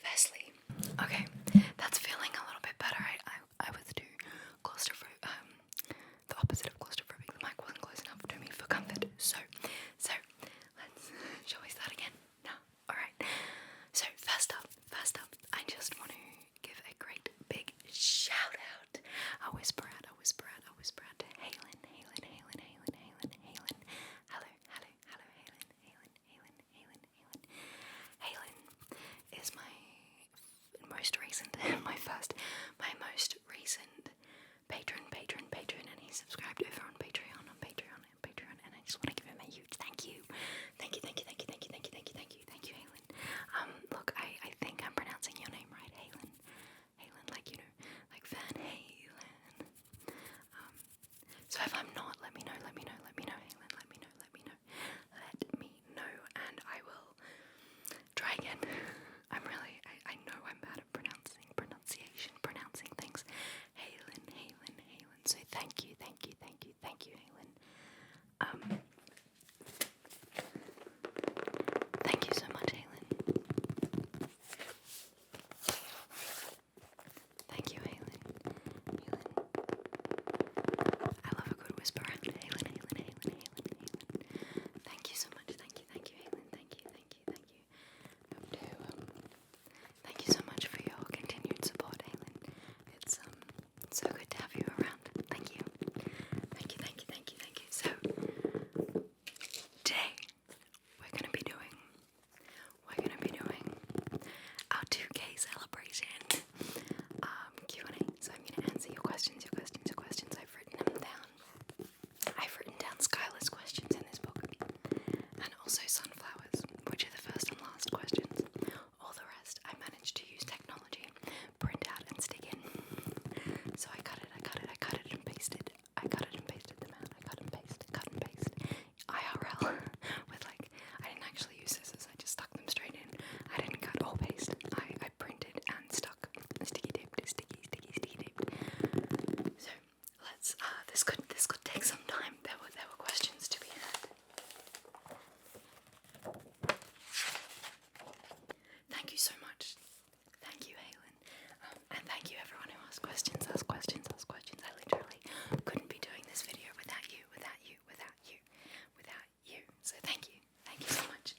Firstly. Okay, that's feeling a little bit better. I was too claustrophobic, the opposite of claustrophobic. The mic wasn't close enough to me for comfort. So, shall we start again? No? Alright. So, first up, I just want to give a great big shout out. A whisper out to Halen. Hello, Halen. Halen is my most recent patron, and he's subscribed over on Patreon, and I just want to give him a huge thank you, Halen. Look, I think I'm pronouncing your name right, Halen, like, you know, like Van Halen. So if I'm not, let me know, Halen, let me know, and I will try again. I know I'm bad at pronouncing things. Halen. So thank you, Halen. Thank you so much, Halen. Thank you, Halen. I love a good whisper. Halen. Thank you so much. Thank you, Halen. Thank you. Thank you so much for your continued support, Halen. It's so good to have you around. Thank you. So today we're gonna be doing our 2K celebration Q&A. So I'm gonna answer your questions. I've written down Skylar's questions in this book, and also Sunflower's, which are the first and last questions. All the rest I managed to use technology, print out and stick in. So I cut it and pasted them out. Cut and paste. IRL. With I didn't actually use scissors, I just stuck them straight in. I didn't cut or paste. I printed and stuck. Sticky taped. So let's this could take some time. There were questions to be had. Thank you so much. Thank you, Halen. And thank you everyone who asked questions. I literally couldn't be doing this video without you. So thank you so much.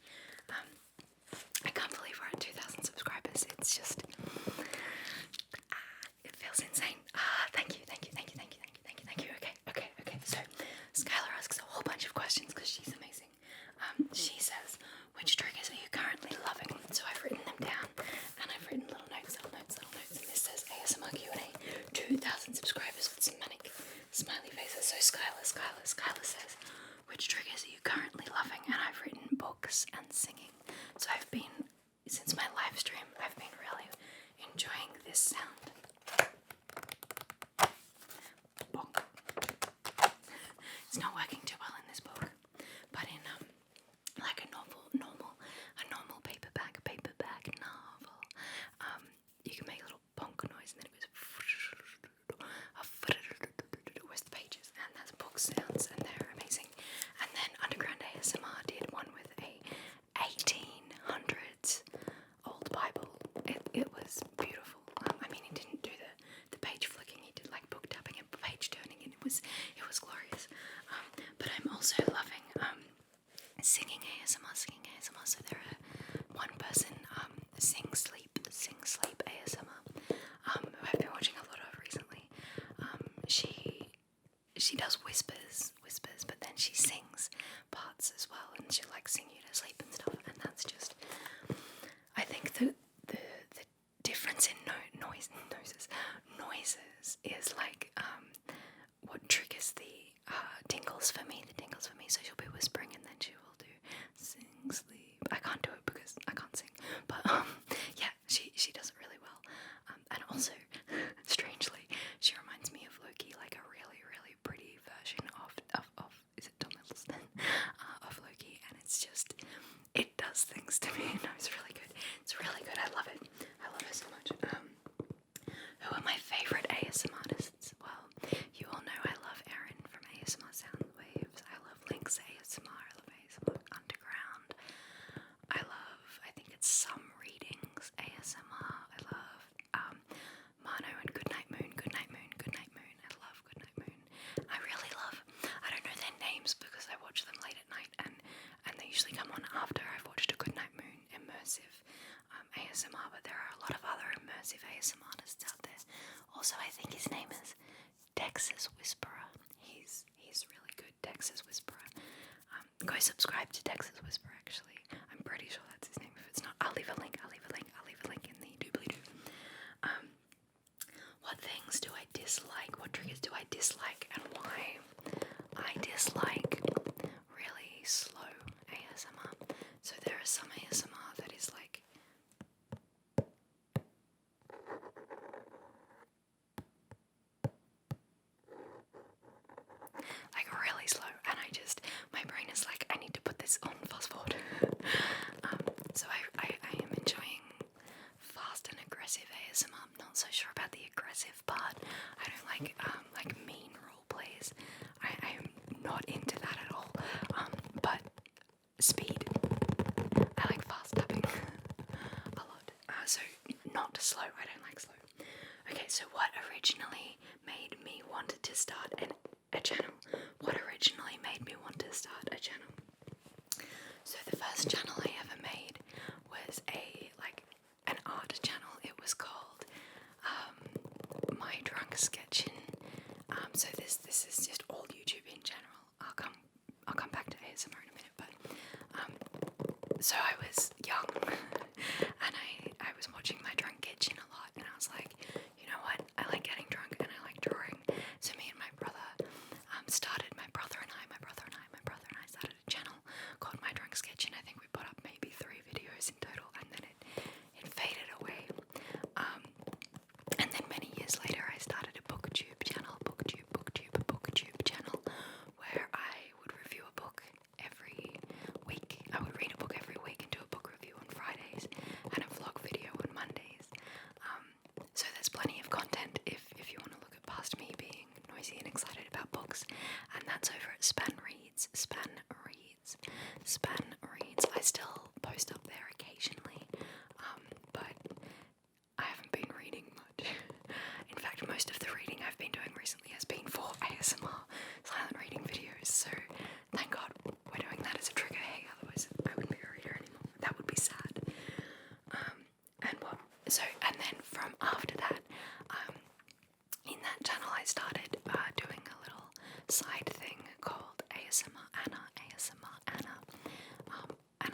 I can't believe we're at 2,000 subscribers. It's just, it feels insane. Thank you. Okay. So Skylar asks a whole bunch of questions because she's amazing. She says, which triggers are you currently loving? So I've written them down, and I've written little notes, and this says ASMR Q&A, 2,000 subscribers with some manic smiley faces. So Skylar says, which triggers are you currently loving? And I've written books and singing. So since my live stream, I've been really enjoying this sound. Bonk. It's not working too well in this book, but in like a normal paperback novel, you can make a little bonk noise, and then it goes with the pages, and that's book sounds, and they're amazing. And then Underground ASMR did one with a 1800s old Bible. It was beautiful. He didn't do the page flicking. He did like book tapping and page turning, and it was glorious. But I'm also loving singing ASMR. So there are one person, Sing Sleep ASMR, who I've been watching a lot of recently. She does whispers, but then she sings parts as well, and she'll sing you to sleep and stuff. And that's just, I think the difference in noises is what triggers the tingles for me. So she'll be whispering, and then she will do sing sleep. I can't do it because I can't sing, but yeah, she does it really well. And also, strangely, she reminds me of Loki, like a really, really pretty version of is it Tom Hiddleston? Of Loki, and it does things to me. No, it's really good. I love it so much. Who are my favourite ASMR artists? Well, you all know I love Erin from ASMR Sound Waves. I love Link's ASMR. I love ASMR Underground. I love ASMR, but there are a lot of other immersive ASMR artists out there. Also, I think his name is Texas Whisperer. He's really good, Texas Whisperer. Go subscribe to Texas Whisperer, actually. I'm pretty sure that's his name. If it's not, I'll leave a link in the doobly-doo. What things do I dislike? What triggers do I dislike, and why? I dislike really slow ASMR. So there is some ASMR that is like really slow, and my brain is like, I need to put this on fast forward. So I am enjoying fast and aggressive ASMR. I'm not so sure about the aggressive part. I don't like mean role plays. I am not into that at all. But speed. I like fast tapping a lot. So not slow. I don't like slow. Okay, so what originally made me want to start a channel? What originally made me want to start a channel? So the first channel I ever made was an art channel. It was called My Drunk Sketching. So this is just all YouTube in general. I'll come back to ASMR in a minute, but so I was young and I was watching My Drunk Kitchen a lot, and I was like, you know what? I like getting drunk and I like drawing. So me and my brother and I started a channel called My Drunk Sketching. I think we put up maybe 3 videos in total, and then it faded away. And then many years later, I started a booktube channel, where I would review a book every week. I would read a book every week and do a book review on Fridays and a vlog video on Mondays. So there's plenty of content if you want to look at past me being noisy and excited about books, and that's over at Span Reads. I still post up there occasionally, but I haven't been reading much. In fact, most of the reading I've been doing recently has been for ASMR silent reading videos, so thank God we're doing that as a trigger. Hey, otherwise I wouldn't be a reader anymore. That would be sad. And then from after that, in that channel I started doing a little side thing called ASMR Anna. And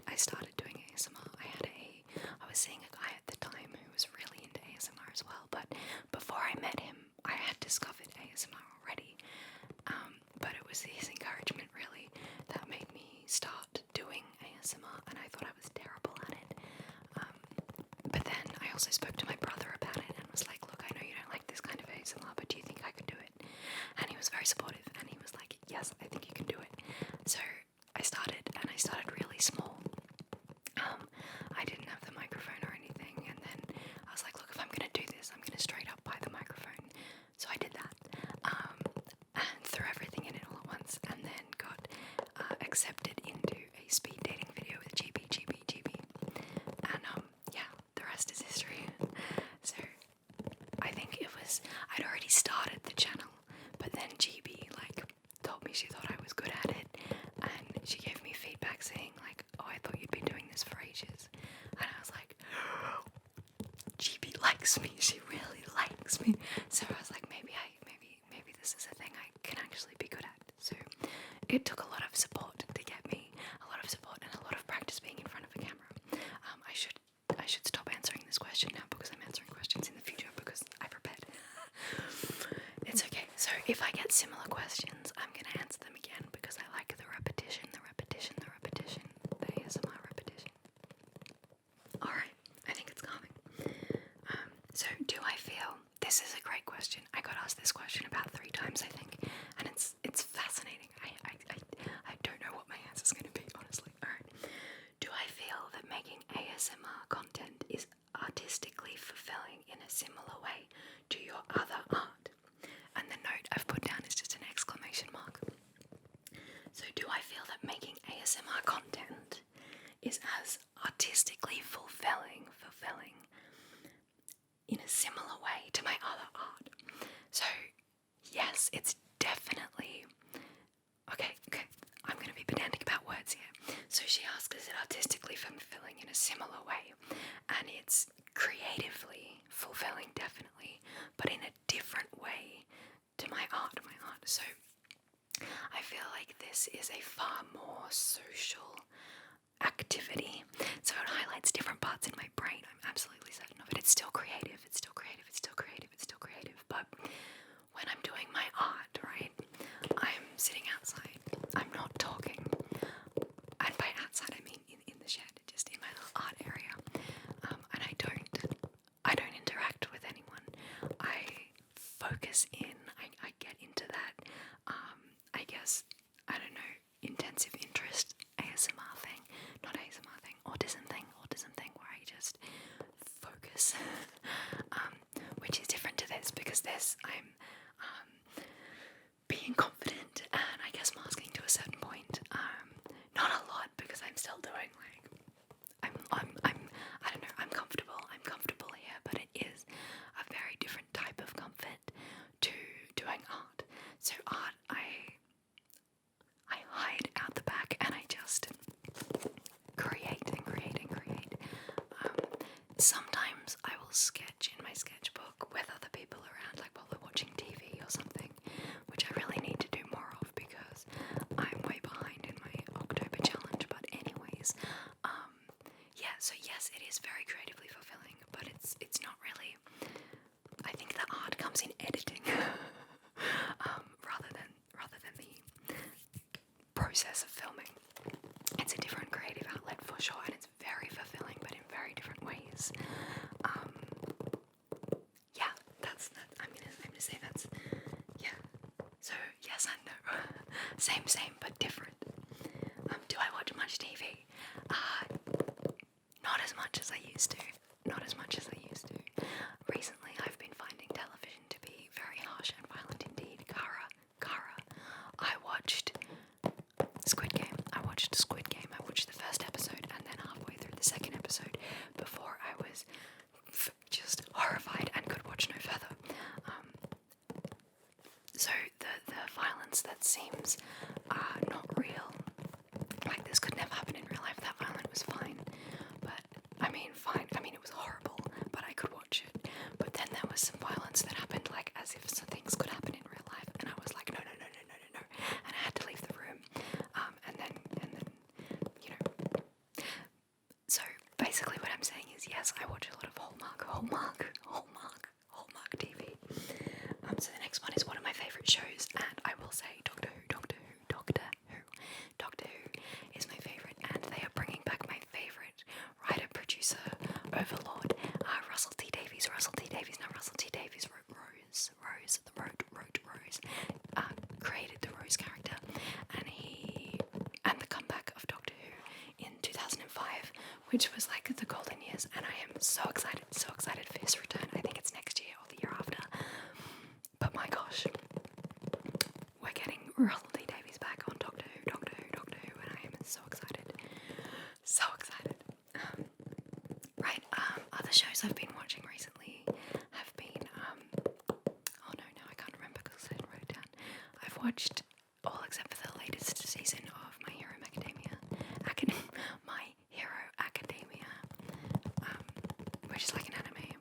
I started doing ASMR. I was seeing a guy at the time who was really into ASMR as well, but before I met him, I had discovered ASMR already. But it was his encouragement really that made me start doing ASMR, and I thought I was terrible at it. But then I also spoke to my brother about it and was like, look, I know you don't like this kind of ASMR, but do you think I could do it? And he was very supportive, and he was like, yes, I think you can do it. So I started really small. I didn't have the microphone or anything, and then I was like, look, if I'm going to do this, I'm going to straight up buy the microphone. So I did that, and threw everything in it all at once, and then got accepted into a speed dating video with GB. And yeah, the rest is history. So I think I'd already started the channel, but then GB told me she thought I was good at it, and she gave me feedback saying oh, I thought you'd been doing this for ages. And I was like, GB likes me, she really likes me. So I was like, maybe this is a thing I can actually be good at. So it took a lot of support to get me, a lot of support and a lot of practice being in front of a camera. I should stop answering this question now, because I'm answering questions in the future because I prepared. It's okay. So if I get similar questions, I'm going to answer them again because I like the repetition, the ASMR repetition. Alright, I think it's calming. So do I feel, this is a great question. I got asked this question about 3 times, I think, and it's fascinating. I don't know what my answer's going to be, honestly. Alright. Do I feel that making ASMR content is artistically fulfilling in a similar way to your other art? And the note I've put down is just an exclamation mark. So do I feel that making ASMR content is as artistically fulfilling in a similar way to my other art? So yes, it's definitely okay. I'm going to be pedantic about words here. So she asked, is it artistically fulfilling in a similar way? And it's creatively fulfilling, definitely, but in a different way to my art. So I feel like this is a far more social activity. So it highlights different parts in my brain. I'm absolutely certain of it. It's still creative. But when I'm doing my art, right, I'm sitting outside. I'm not talking. And by outside, I mean in the shed, just in my little art area. And I don't interact with anyone. I focus in. I get into that. I guess, I don't know, intensive interest ASMR thing, not ASMR thing, autism thing, where I just focus, which is different to this, because this I'm being confident and I guess masking to a certain point, not a lot, because I'm still doing like, I don't know, I'm comfortable here, but it is a very different type of comfort to doing art. So art, I hide out the back and I just create and create and create. Sometimes I will sketch in my sketchbook with other people around, like while we're watching TV or something, which I really need to do more of because I'm way behind in my October challenge. But anyways, yeah, so yes, it is very creatively fulfilling, but it's not really. I think the art comes in editing rather than the process of filming. It's a different creative outlet for sure, and it's very fulfilling, but in very different ways. Yeah, that's that. I'm gonna say that's, yeah. So yes and no, same but different. Do I watch much TV? Not as much as I used to. Recently, I've been finding television to be very harsh and violent indeed. Kara. I watched Squid Game. I watched the first episode and then halfway through the second episode before I was just horrified and could watch no further. So the violence that seems not real, like this could never happen in real life, that violence was fine. But it was horrible, but I could watch it. But then there was some violence that happened like as if some things could happen in real life, and I was like, no, and I had to leave the room. And then, you know. So basically, what I'm saying is, yes, I watch a lot of Hallmark TV. So the next one is one of my favourite shows, and I will say Doctor Who is my favourite, and they are bringing back my favourite writer, producer, overlord, Russell T Davies. Wrote Rose, created the Rose character, and the comeback of Doctor Who in 2005, which was like the golden years, and I am so excited for his return. I think it's next year or the year after. But my gosh, we're getting Russell T Davies back on Doctor Who, and I am so excited. Right, other shows I've been watching recently have been, oh no, now I can't remember because I didn't write it down. I've watched all except for the latest season of My Hero Academia, which is like an anime.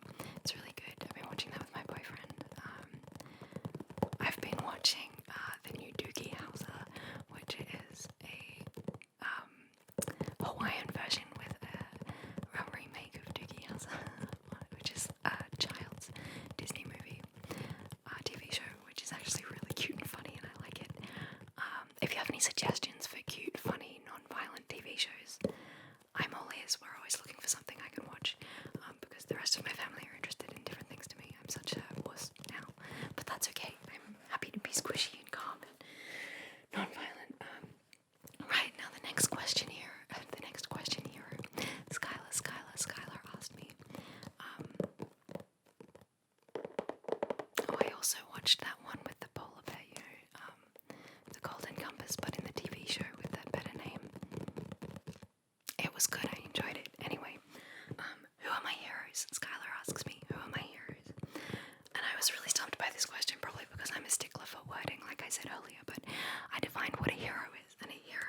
It's really good. I've been watching that with my boyfriend. I've been watching the new Doogie Howser, which is a Hawaiian version with a remake of Doogie Howser, which is a child's Disney movie TV show, which is actually really cute and funny, and I like it. If you have any suggestions for cute, funny, non-violent TV shows, I'm all ears. We're always looking for something I can watch, because the rest of my family are interested in different things to me. I'm such a wuss now, but that's okay. I'm happy to be squishy and calm and non-violent. Right, now the next question here, Skylar asked me, I also watched that one with the polar bear, the Golden Compass, but in the TV show with that better name. It was good, I enjoyed it. Anyway, who are my heroes? Skylar asks me, who are my heroes? And I was really stumped by this question, probably because I'm a stickler for wording, like I said earlier, but I defined what a hero is, and a hero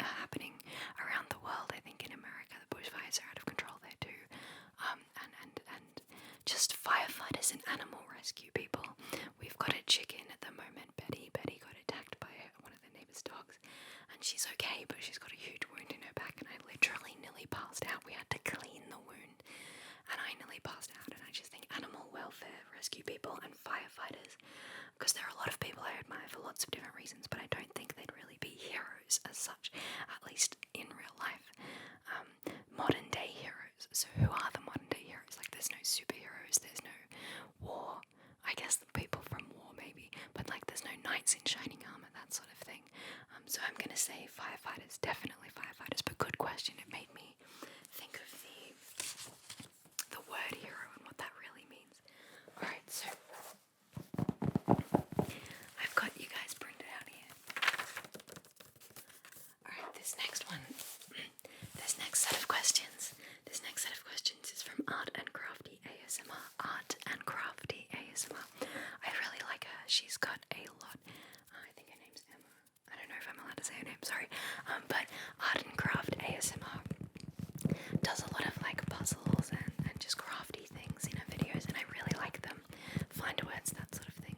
happening around the world. I think in America the bushfires are out of control there too. And just firefighters and animal rescue people. We've got a chicken at the moment, Betty. Betty got attacked by one of the neighbour's dogs, and she's okay, but she's got a huge wound in her back, and I literally nearly passed out. We had to clean the wound, and I nearly passed out. And I just think animal welfare, rescue people, and firefighters, because there are a lot of people I admire for lots of different reasons, but I don't think they'd really be heroes as such, at least in real life. Modern day heroes. So who are the modern day heroes? Like, there's no superheroes, there's no war. I guess the people from war maybe, but like there's no knights in shining armor, that sort of thing. So I'm gonna say firefighters, definitely firefighters. But good question. It made me think of the word hero and what that really means. All right, so I've got you guys printed out here. All right, this next set of questions is from Art and Crafty ASMR. Art and Crafty ASMR. I really like her. She's got a lot. I think her name's Emma. I don't know if I'm allowed to say her name, sorry. But Art and Craft ASMR does a lot of like puzzles and just crafty things in her videos, and I really like them. Find words, that sort of thing.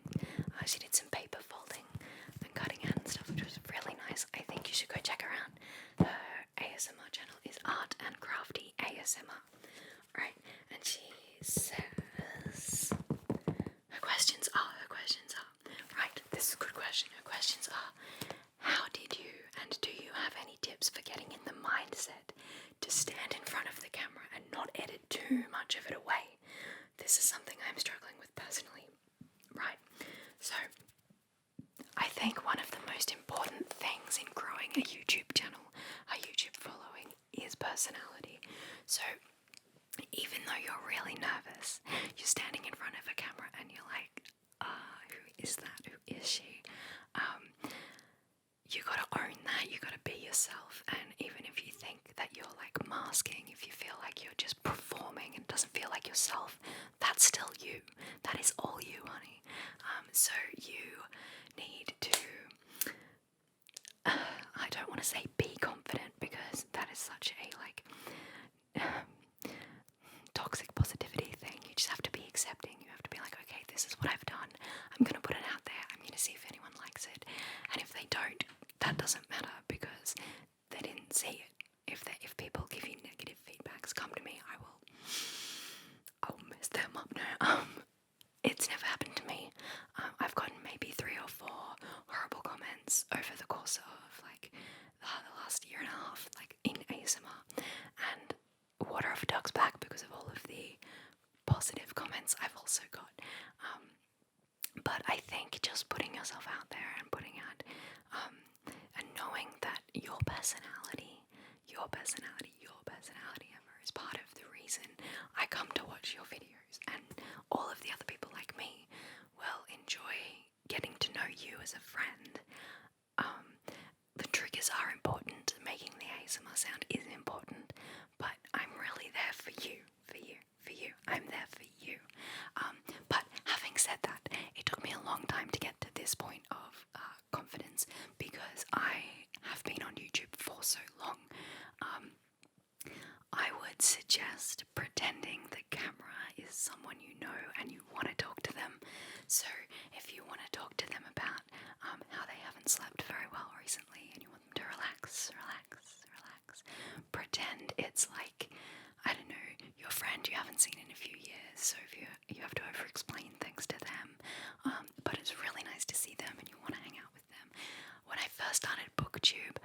She did some paper folding and cutting out and stuff, which was really nice. I think you should go check her out. Her ASMR channel is Art and Crafty ASMR. Right, and she says her questions are, right, this is a good question. Her questions are: how did you and do you have any tips for getting in the mindset to stand in front of the camera and not edit too much of it away? This is something I'm struggling with personally. Right, so I think one of the most important things in growing a YouTube channel, a YouTube following, is personality. So even though you're really nervous, you're standing in front of a camera and you're like, who is that? Who is she? You gotta own that, you gotta be yourself, and even if you think that you're like masking, if you feel like you're just performing and doesn't feel like yourself, that's still you. That is all you, honey. So you need to, I don't want to say be confident, because that is such a like toxic positivity thing. You just have to be accepting. You have to be like, okay, this is what I've done. I'm gonna put it out there. I'm gonna see if anyone likes it, and if they don't, that doesn't matter, because they didn't see it. If people give you negative feedbacks, come to me. I'll mess them up. No, it's never happened to me. I've gotten maybe 3 or 4 horrible comments over the course of like the last year and a half, like in ASMR, and water off a duck's back because of all of the positive comments I've also got. But I think just putting yourself out there and putting out and knowing that your personality Emma, is part of the reason I come to watch your videos, and all of the other people like me will enjoy getting to know you as a friend. The triggers are important. Making the ASMR sound is important, but I'm really there for you. I'm there for you. But having said that, it took me a long time to get to this point of confidence, because I have been on YouTube for so long. I would suggest pretending the camera is someone you know and you want to talk to them. So if you want to talk to them about how they haven't slept very well recently and you want them to relax, pretend it's like, I don't know, your friend you haven't seen in a few years, so if you have to over-explain things to them, but it's really nice to see them and you want to hang out with them. When I first started booktube,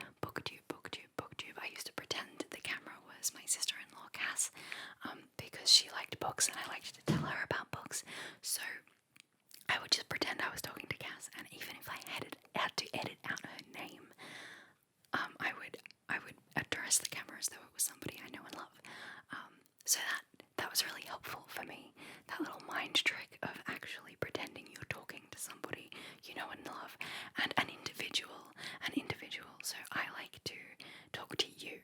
I used to pretend the camera was my sister-in-law Cass, because she liked books and I liked to tell her about books, so I would just pretend I was talking to Cass, and even if I had to edit out her name, I would address the camera as though it was somebody I know and love. So that was really helpful for me, that little mind trick of actually pretending you're talking to somebody you know and love, and an individual. So I like to talk to you.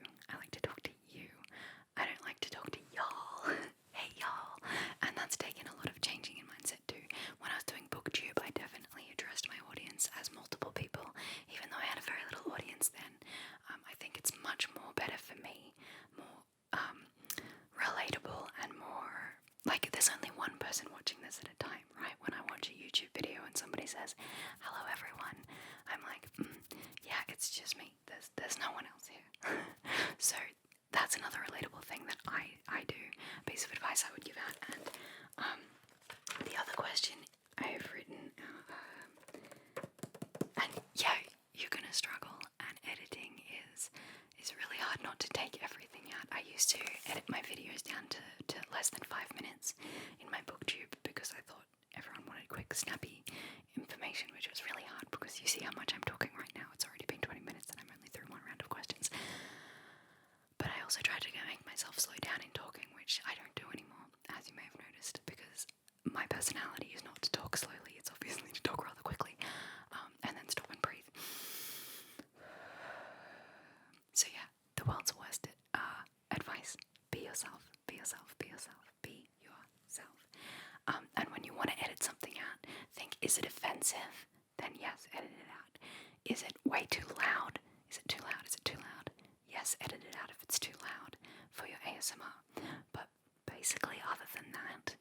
I don't like to talk to y'all. Hey y'all. And that's taken a lot of changing in mindset too. When I was doing booktube, I definitely addressed my audience as multiple people, even though I had a very little audience then. I think So that's another relatable thing that I do, a piece of advice I would give out. And the other question I have written, and yeah, you're gonna struggle, and editing is really hard not to take everything out. I used to edit my videos down to less than 5 minutes in my booktube because I thought everyone wanted quick, snappy information, which was really hard because you see how much I'm talking right now. It's already been 20 minutes and I'm only through one round of questions. But I also tried to make myself slow down in talking, which I don't do anymore, as you may have noticed, because my personality is not to talk slowly. It's obviously to talk rather quickly, and then stop and breathe. So yeah, the world's worst advice: be yourself, be yourself, be yourself, be yourself. And when you want to edit something out, think: is it offensive? Then yes, edit it out. Is it way too loud? Is it too loud? Is it too loud? Yes, edit it out if it's too loud for your ASMR. But basically, other than that,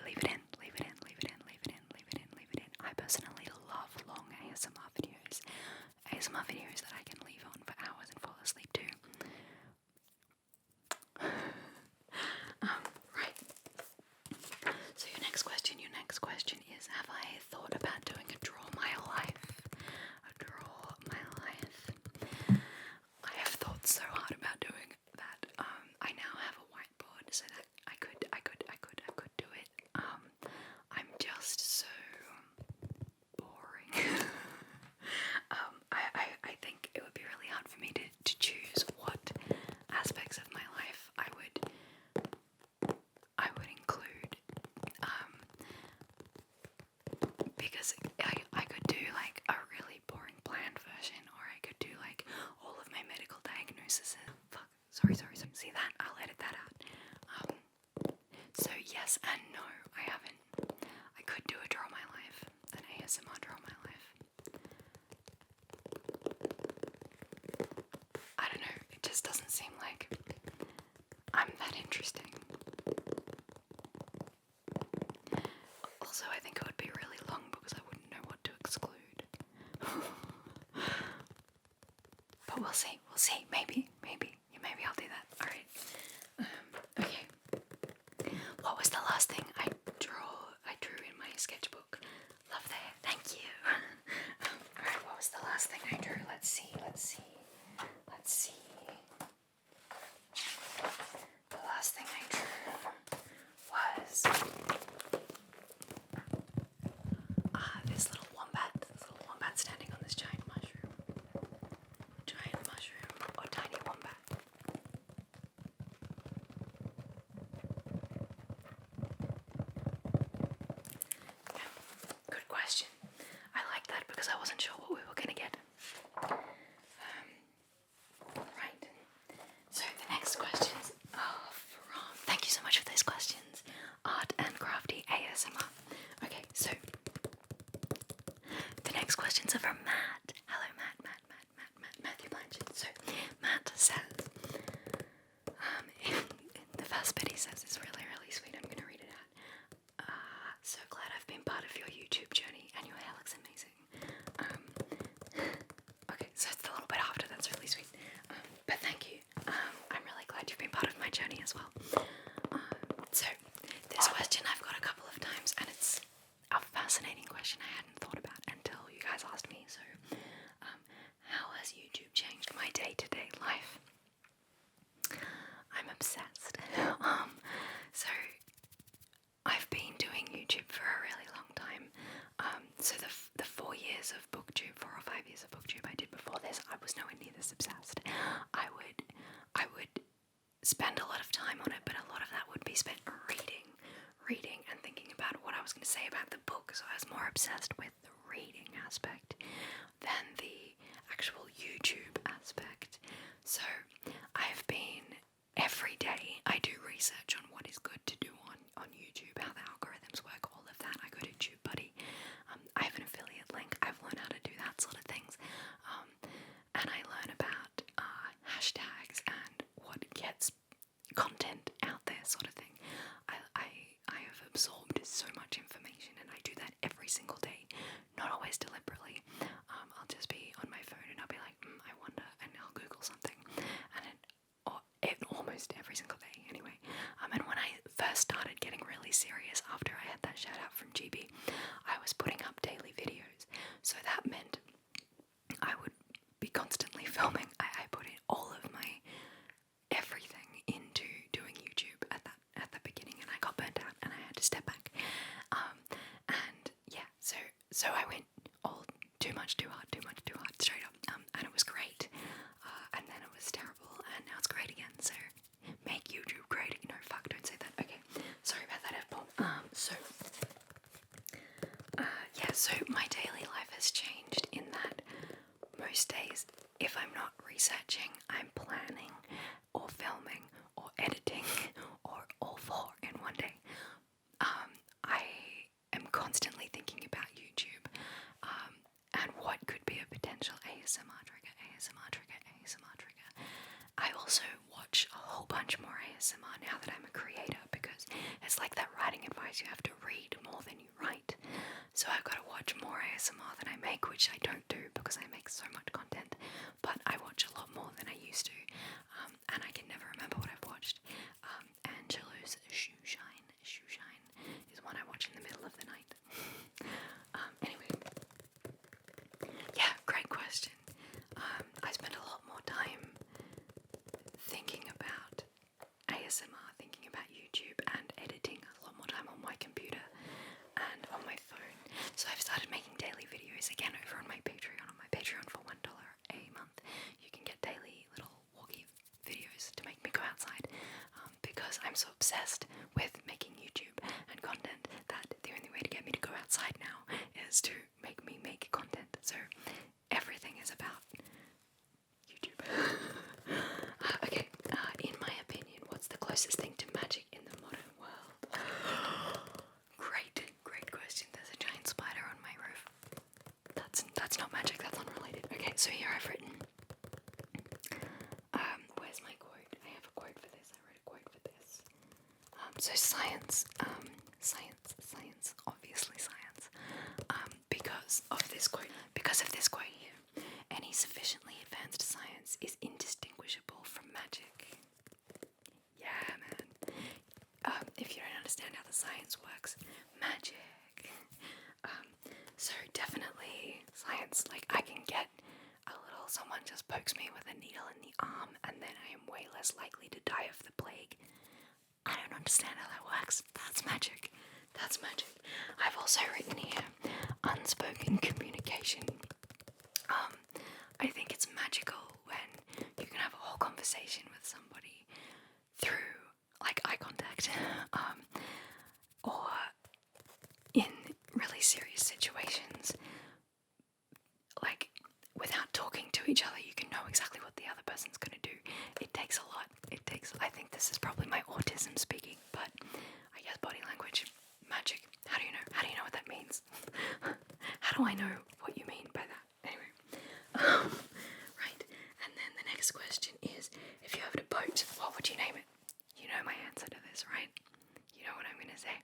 leave it in, leave it in, leave it in, leave it in, leave it in, leave it in. I personally love long ASMR videos. ASMR videos that I can leave on for hours and fall asleep to. Right. So your next question is, have I thought about doing a draw my life? A draw my life. I have thought so hard about doing that. I now have a whiteboard so that I could do it. I'm just so boring. I think it would be really hard for me to choose what aspects of my life I would include, because I could do like a really boring bland version, or I could do like all of my medical diagnoses. Sorry. See that? I'll edit that out. So yes and no, I haven't. I could do a draw my life, an ASMR draw my life. I don't know, it just doesn't seem like I'm that interesting. Also, I think it would be really long because I wouldn't know what to exclude. But we'll see. Maybe I'll do that. Alright. Okay. What was the last thing I drew in my sketchbook? Love that. Thank you. Alright, what was the last thing I drew? Let's see. The last thing I drew was this little wombat standing on this giant mushroom, or tiny wombat. Yeah, good question. I like that because I wasn't sure what we were gonna get. Right. So the next questions are from. Thank you so much for those questions. Art and Crafty ASMR. Okay, so the next questions are from Matt. Hello, Matthew Blanchard. So Matt says, in the first bit he says is really, really sweet. I'm gonna read it out. So glad I've been part of your YouTube journey, and your hair looks amazing. Okay, so it's the little bit after that's really sweet. But thank you. I'm really glad you've been part of my journey as well. So this question I've got a couple of times, and it's a fascinating question I hadn't thought about until you guys asked me. So, how has YouTube changed my day-to-day life? I'm obsessed. So I've been doing YouTube for a really long time. So the 4 years of booktube, 4 or 5 years of booktube I did before this, I was nowhere near this obsessed. I would spend a lot of time on it, but a lot of that would be spent reading and thinking about what I was going to say about the book. So I was more obsessed with the reading aspect than the actual YouTube aspect. So I've been, every day I do research on what is good to do on YouTube, how the algorithms work, all of that. I go to TubeBuddy. I have an affiliate link. I've learned how to do that sort of things. And I learn about hashtags and what gets content out there, sort of thing. I have absorbed so much information, and I do that every single day. Not always deliberately, almost every single day anyway. And when I first started getting really serious after I had that shout out from GB, I was putting up daily videos. So that meant I would be constantly filming. I put in all of my everything into doing YouTube at the beginning, and I got burnt out and I had to step back. And yeah, so I went all too much, too hard, straight up. And it was great. And then it was terrible, and now it's great again. So make YouTube great. No, fuck, don't say that. Okay, sorry about that, Apple. So my daily life has changed in that most days, if I'm not researching, I'm planning or filming or editing or all four in one day. I am constantly thinking about YouTube and what could be a potential ASMR trigger. I also watch a whole bunch more ASMR now that I'm a creator, because it's like that writing advice, you have to read more than you write. So I've got to watch more ASMR than I make, which I don't do because I make so much content, but I watch a lot more than I used to, and I can never remember what I've watched. Angelo's Shoe Shine is one I watch in the middle of the night. Anyway, yeah, great question. I spend a lot more time thinking about ASMR, thinking about YouTube, and editing a lot more time on my computer and on my phone. So I've started making daily videos again over on my Patreon. On my Patreon for $1 a month, you can get daily little walkie videos to make me go outside, because I'm so obsessed with making YouTube and content that the only way to get me to go outside now is to make me make content. So everything is about YouTube. Okay, in my opinion, what's the closest thing to magic in the modern world? Great question. There's a giant spider on my roof. That's not magic, that's unrelated. Okay, so here I've written, where's my quote? I have a quote for this. I wrote a quote for this. So science, obviously science, because of this quote here, any sufficiently advanced science is indistinguishable from magic. Yeah, man. If you don't understand how the science works, magic. So definitely science. Like, I can get someone just pokes me with a needle in the arm, and then I am way less likely to die of the plague. I don't understand how that works. That's magic. I've also written here, unspoken communication. I think it's magical when you can have a whole conversation with somebody through, like, eye contact, or in really serious situations, like, without talking to each other, you can know exactly what the other person's going to do. It takes a lot. I think this is probably my autism speaking, but I guess body language, magic. How do you know what that means? How do I know what you mean by that? Anyway, right. And then the next question is, if you had a boat, what would you name it? You know my answer to this, right? You know what I'm going to say?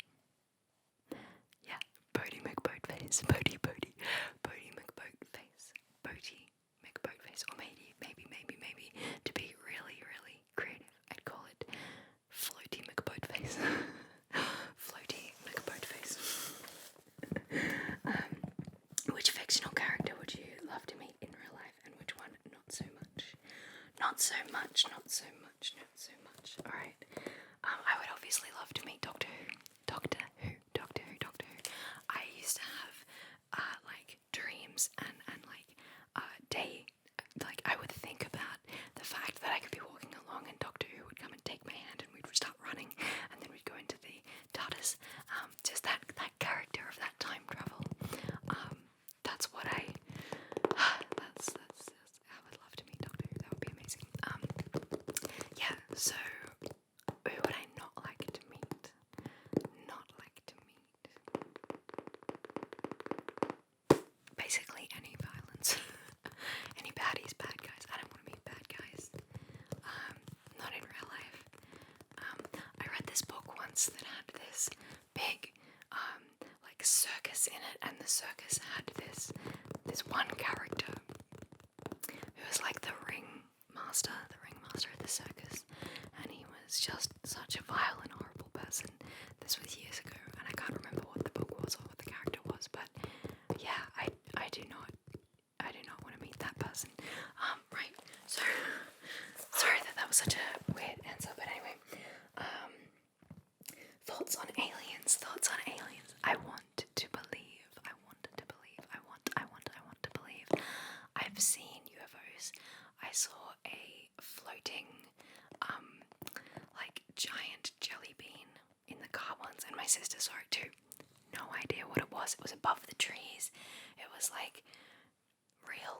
Yeah, Bodie McBoatface, Bodie McBoatface, Bodie McBoatface, or maybe, to be really, really creative, I'd call it Floaty McBoatface. Floaty McBoatface. Which fictional character would you love to meet in real life, and which one not so much? Not so much. Alright. I would obviously love to meet Doctor Who. I used to have like dreams and I would think about the fact that I could be walking along and Doctor Who would come and take my hand and we'd start running, and then we'd go into the TARDIS. Just that character of that time travel. That's what I would love to meet Doctor Who. That would be amazing. Yeah, so who would I not like to meet? Basically any violence. Any baddies, bad guys. I don't want to meet bad guys. Not in real life. I read this book once that had this big like circus in it, and the circus had this one character who was like the ringmaster of the circus, and he such a weird answer, but anyway. Thoughts on aliens. I want to believe. I've seen UFOs. I saw a floating, like giant jelly bean in the car once, and my sister saw it too. No idea what it was. It was above the trees. It was like real.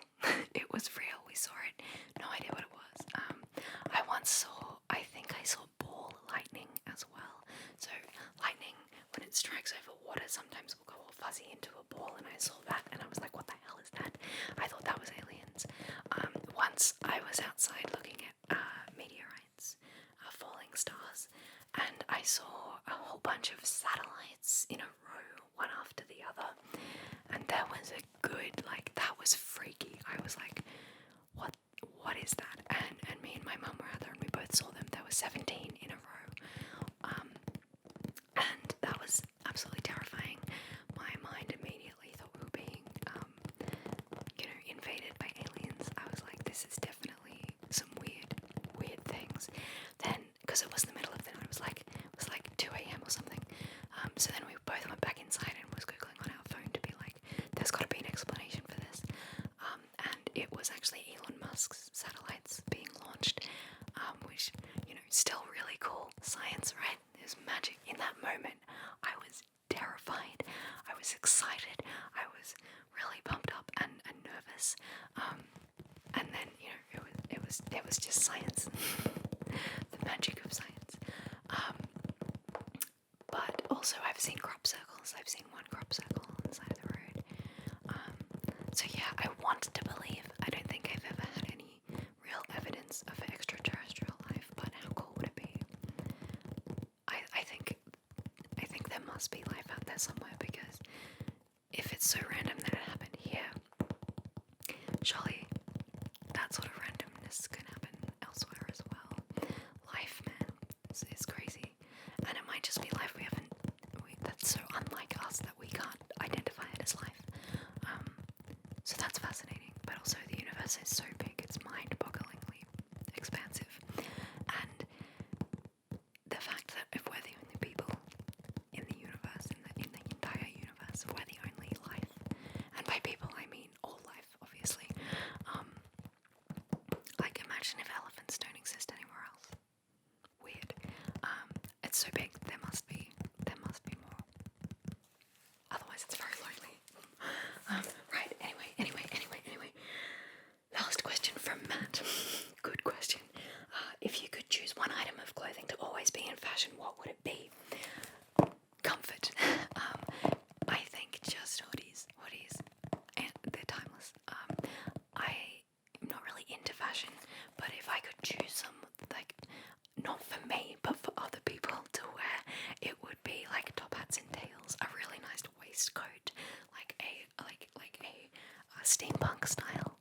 It was real. We saw it. No idea what it was. I think I saw ball lightning as well. So lightning, when it strikes over water, sometimes will go all fuzzy into a ball, and I saw that, and I was like, what the hell is that? I thought that was aliens. Once I was outside looking at meteorites, falling stars, and I saw a whole bunch of satellites in a row, one after the other, and there was a good, like, that was freaky. I was like, what is that? And me and my mum were out there, and we both saw them. There were 17 in a row, and that was absolutely terrifying. My mind immediately thought we were being, invaded by aliens. I was like, this is definitely some weird things. Then, because it was the middle of the night, it was like 2 a.m. or something. So then we both went back inside and was googling on our phone to be like, there's got to be an explanation for this. And it was actually Elon Musk's satellites being launched, which, still really cool science, right? There's magic. In that moment, I was terrified. I was excited. I was really pumped up and nervous. And then, it was just science. The magic of science. But also I've seen crop circles. I've seen one crop circle on the side of the road. So yeah, I want to believe. I don't think I've ever had any real evidence of extraterrestrial life, but how cool would it be? I think there must be life out there somewhere, because if it's so random that it happened here, surely that sort of randomness can happen elsewhere as well. Life, man, is crazy. And it might just be life that's so unlike us that we can't identify it as life. So that's fascinating. But also the universe is so big, it's mind-bogglingly expansive. And the fact that if we're the only people in the universe, in the entire universe, if we're the only life, and by people I mean all life, obviously. Like, imagine if elephants don't exist anywhere else. Weird. It's so big, there must be more. Otherwise it's very lonely. Right, anyway. Last question from Matt. Good question. If you could choose one item of clothing to always be in fashion, what would it be? Comfort. I think just hoodies, and they're timeless. I'm not really into fashion, but if I could choose some, like, not for me, but for other people to wear, it would be like top hats and tails, a really nice waistcoat, like a steampunk style.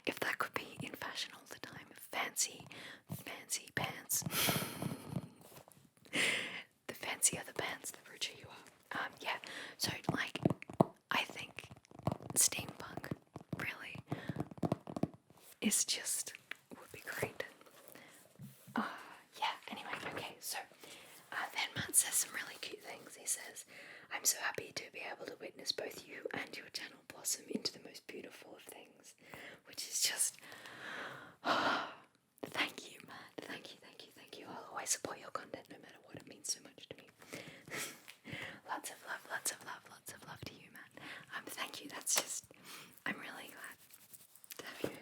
If that could be in fashion all the time, fancy pants. The fancier the pants, the richer you are. Yeah. So, like, I think steampunk really is just would be great. Yeah. Anyway, okay. So, then Matt says some really cute things. He says, "I'm so happy to be able to witness both you and your channel blossom into the most beautiful of things," which is just, thank you, Matt. Thank you. I'll always support your content no matter what. It means so much to me. Lots of love to you, Matt. Thank you. That's just, I'm really glad to have you.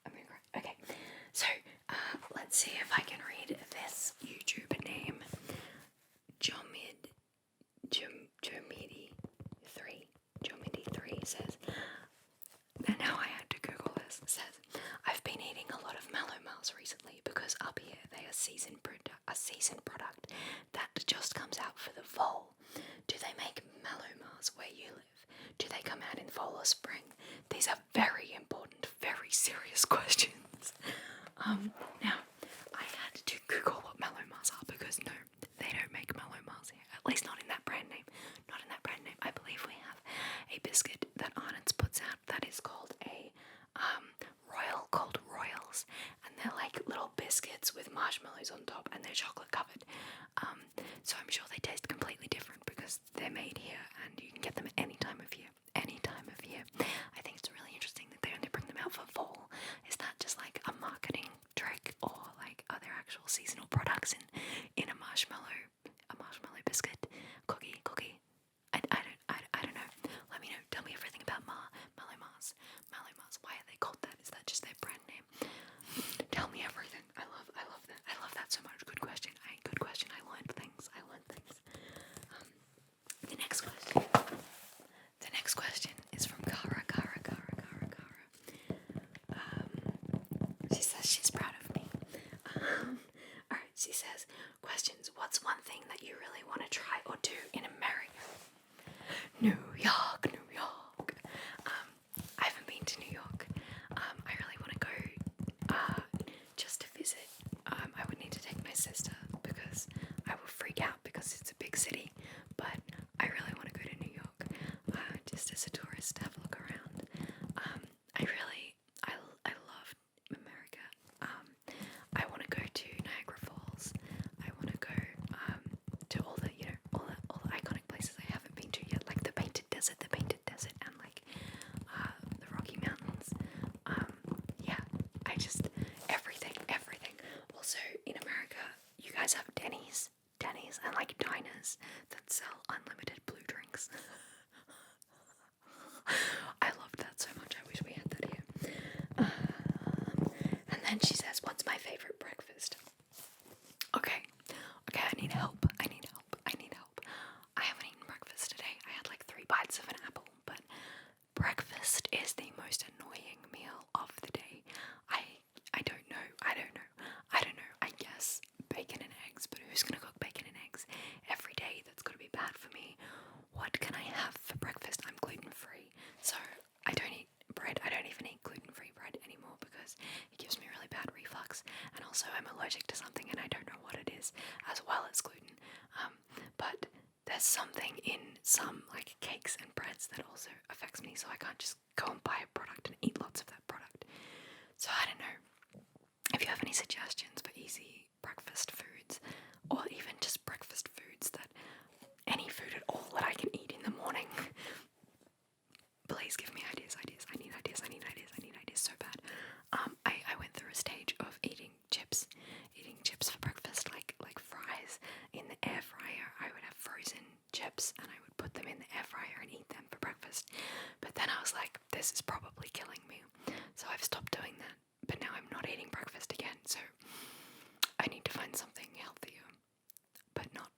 I'm gonna cry. Okay, so let's see if I can read this YouTube name. Jomidi3 says, and now I had to Google this, says, "I've been eating a lot of mallow mars recently because up here they are a season product that just comes out for the fall. Do they make mallow mars where you live? Do they come out in fall or spring? These are very important, very serious questions." Now, I had to Google what mallow mars are, because no, they don't make mallow mars here, at least not in that brand name. I believe we have a biscuit that Arnott's puts out that is called a called Royals, marshmallows on top and they're chocolate covered. So I'm sure they taste completely different because they're made here and you can get them any time of year. Any time of year. I think it's really interesting that they only bring them out for fall. Is that just like a marketing trick, or like are there actual seasonal products in a marshmallow biscuit cookie? I don't know. Let me know. Tell me everything about Mallow Mars. Why are they called that? Is that just their brand name? Tell me everything. I love that. I love that so much. Good question. I learned things. The next question is from Cara. She says she's proud of me. Alright, she says, questions. What's one thing that you really want to try or do in America? New York. I haven't been to New York. I really want to go just to visit. I would need to take my sister because I will freak out because it's a big city. But I really want to go to New York just as a tourist to have a look around. I love America. I want to go to Niagara Falls. I want to go to all the iconic places I haven't been to yet, like the Painted Desert, and like the Rocky Mountains. Everything. Also in America, you guys have Denny's, and like diners that sell unlimited blue drinks. I loved that so much. I wish we had that here. And then she says, what's my favorite breakfast? Okay, I need help. I haven't eaten breakfast today. I had like 3 bites of an apple, but breakfast is the most annoying meal of the day. I don't know. I guess bacon and eggs, but who's gonna cook bacon and eggs every day? That's gotta be bad for me. What can I have for breakfast? I'm gluten-free, so I don't eat bread. I don't even eat gluten-free bread anymore because it gives me really bad reflux, and also I'm allergic to something and I don't know what it is, as well as gluten. But there's something in some like cakes and breads that also affects me, so I can't just go and buy a product and eat lots of that product. So I don't know. If you have any suggestions for easy breakfast foods, or even just breakfast foods that any food at all that I can eat in the morning, please give me ideas. I need ideas so bad. I went through a stage of eating chips for breakfast, like fries in the air fryer. I would have frozen chips and I would put them in the air fryer and eat them for breakfast. But then I was like, this is probably killing me. So I've stopped doing that. But now I'm not eating breakfast again. So I need to find something healthier, but not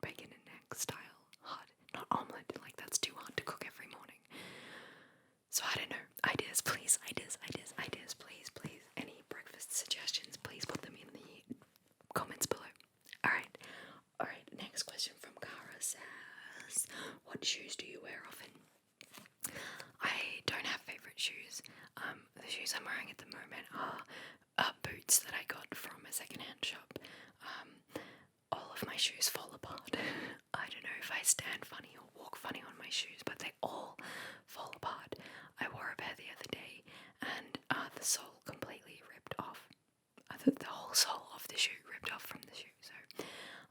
bacon and egg style hard, not omelette. Like that's too hard to cook every morning. So I don't know. Ideas, please. Please. Any breakfast suggestions, please put them in the comments below. Alright. Next question from Cara says, what shoes do you wear often? I don't have favourite shoes. The shoes I'm wearing at the moment are boots that I got from a secondhand shop. All of my shoes fall apart. I don't know if I stand funny or walk funny on my shoes, but they all fall apart. I wore a pair the other day and the sole completely ripped off. The whole sole of the shoe ripped off from the shoe, so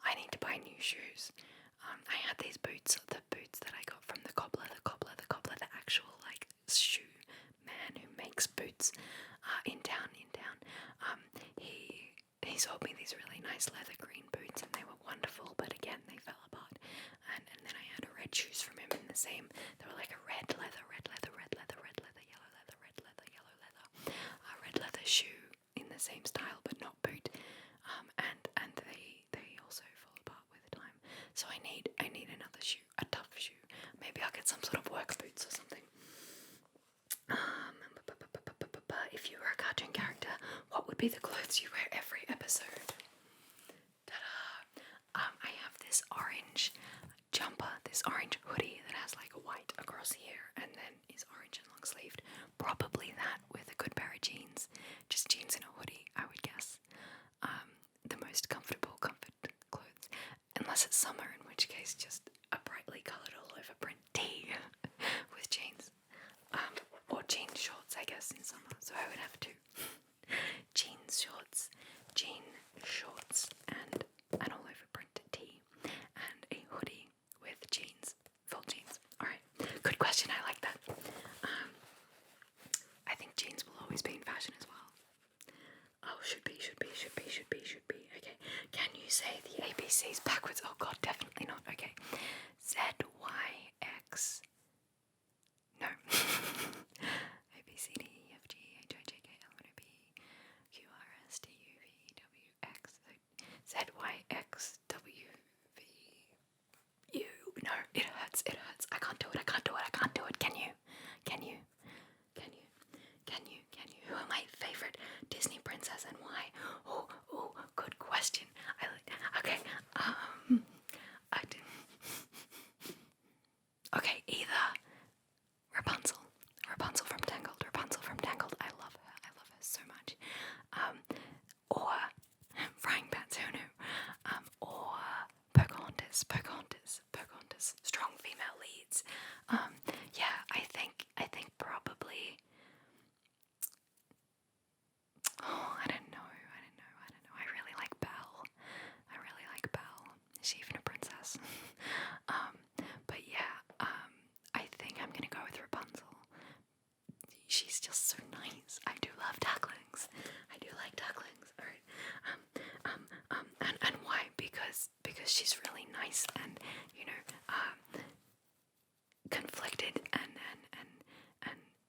I need to buy new shoes. I had these boots, the boots that I got from the cobbler, the actual like shoe man who makes boots in town. He sold me these really nice leather green boots and they were wonderful, but again they fell apart. And then I had red shoes from him in the same. They were like a red leather, red leather shoe in the same style but not boot. And they also fall apart with time. So I need another shoe, a tough shoe. Maybe I'll get some sort of work boots or something. If you were a cartoon character, what would be the clothes you wear every episode? Ta-da! I have this orange jumper, this orange hoodie that has like white across here and then is orange and long sleeved. Probably that with a good pair of jeans. Just jeans and a hoodie, I would guess. The most comfort clothes. Unless it's summer, in which case just a brightly coloured all over print tee with jeans. Or jean shorts, I guess, in summer. So I would have to. Jean shorts. ABCs backwards. Oh god, definitely not. Okay. ZYX. No. A B C D E F G H I J K L M N O P Q R S T U V W X Z Y X W V U. No, it hurts. It hurts. I can't do it. I can't do it. I can't do it. Can you? Can you? Can you? Can you? Can you? Who are my favorite Disney princess and why? Oh, good question. Okay. Okay, either Rapunzel from Tangled. I love her so much. Or Frying Pans, who knew? Or Pocahontas. Strong female leads. Yeah, I think probably. Oh, I don't know. I really like Belle. Is she even a princess? But yeah, I think I'm gonna go with Rapunzel. She's just so nice. I do love ducklings. I do like ducklings. Alright. And why? Because she's really nice and, conflicted and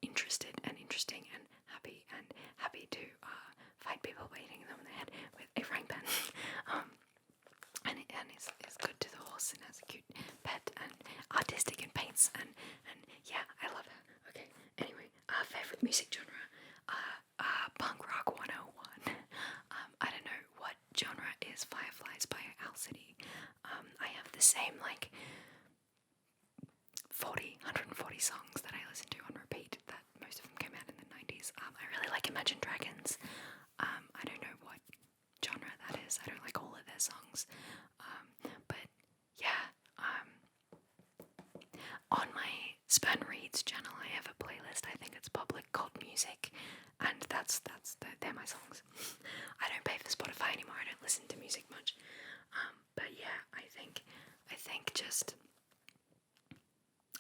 interested and interesting and happy to fight people by hitting them in the head with a frying pan. And is good to the horse and has a cute pet and artistic and paints and yeah, I love her. Okay, anyway, favorite music genre, punk rock 101. I don't know what genre is Fireflies by Owl City. I have the same 140 songs that I listen to on repeat, that most of them came out in the 90s. I really like Imagine Dragons. I don't know what genre that is. I don't like all of their songs. But yeah, on my Span Reads channel I have a playlist, I think it's public, called Music, and they're my songs. I don't pay for Spotify anymore, I don't listen to music much. But yeah, I think just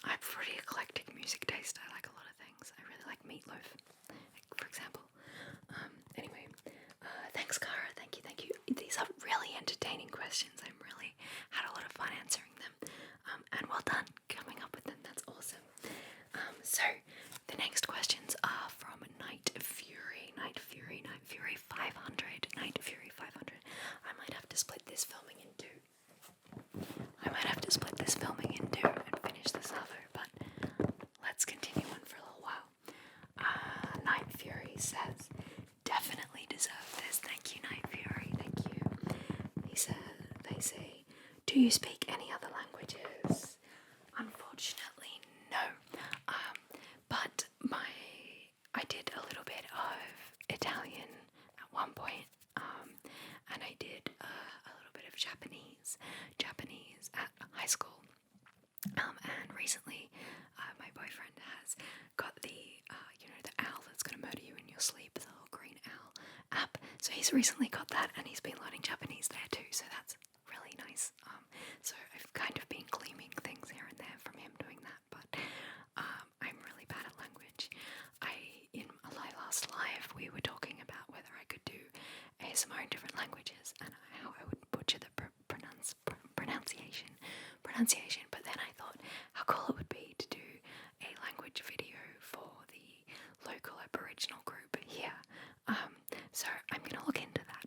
I have pretty eclectic music taste. I like a lot of things. I really like Meatloaf, for example. Anyway, thanks, Cara. Thank you. These are really entertaining questions. I really had a lot of fun answering them. And well done coming up with them. That's awesome. So the next questions are from Night Fury 500. I might have to split this filming in two. And finish this other, but let's continue on for a little while. Night Fury says, definitely deserve this. Thank you, Night Fury. Thank you. They say, do you speak any other languages? Unfortunately, no. But I did a little bit of Italian at one point, and I did a little bit of Japanese at high school. And recently, my boyfriend has got the owl that's going to murder you in your sleep, the little green owl app. So he's recently got that, and he's been learning Japanese there too. So that's really nice. So I've kind of been gleaming things here and there from him doing that. But I'm really bad at language. In my last live, we were talking about whether I could do ASMR in different languages and how I would butcher the pronunciation. But then I thought how cool it would be to do a language video for the local Aboriginal group here. So I'm gonna look into that.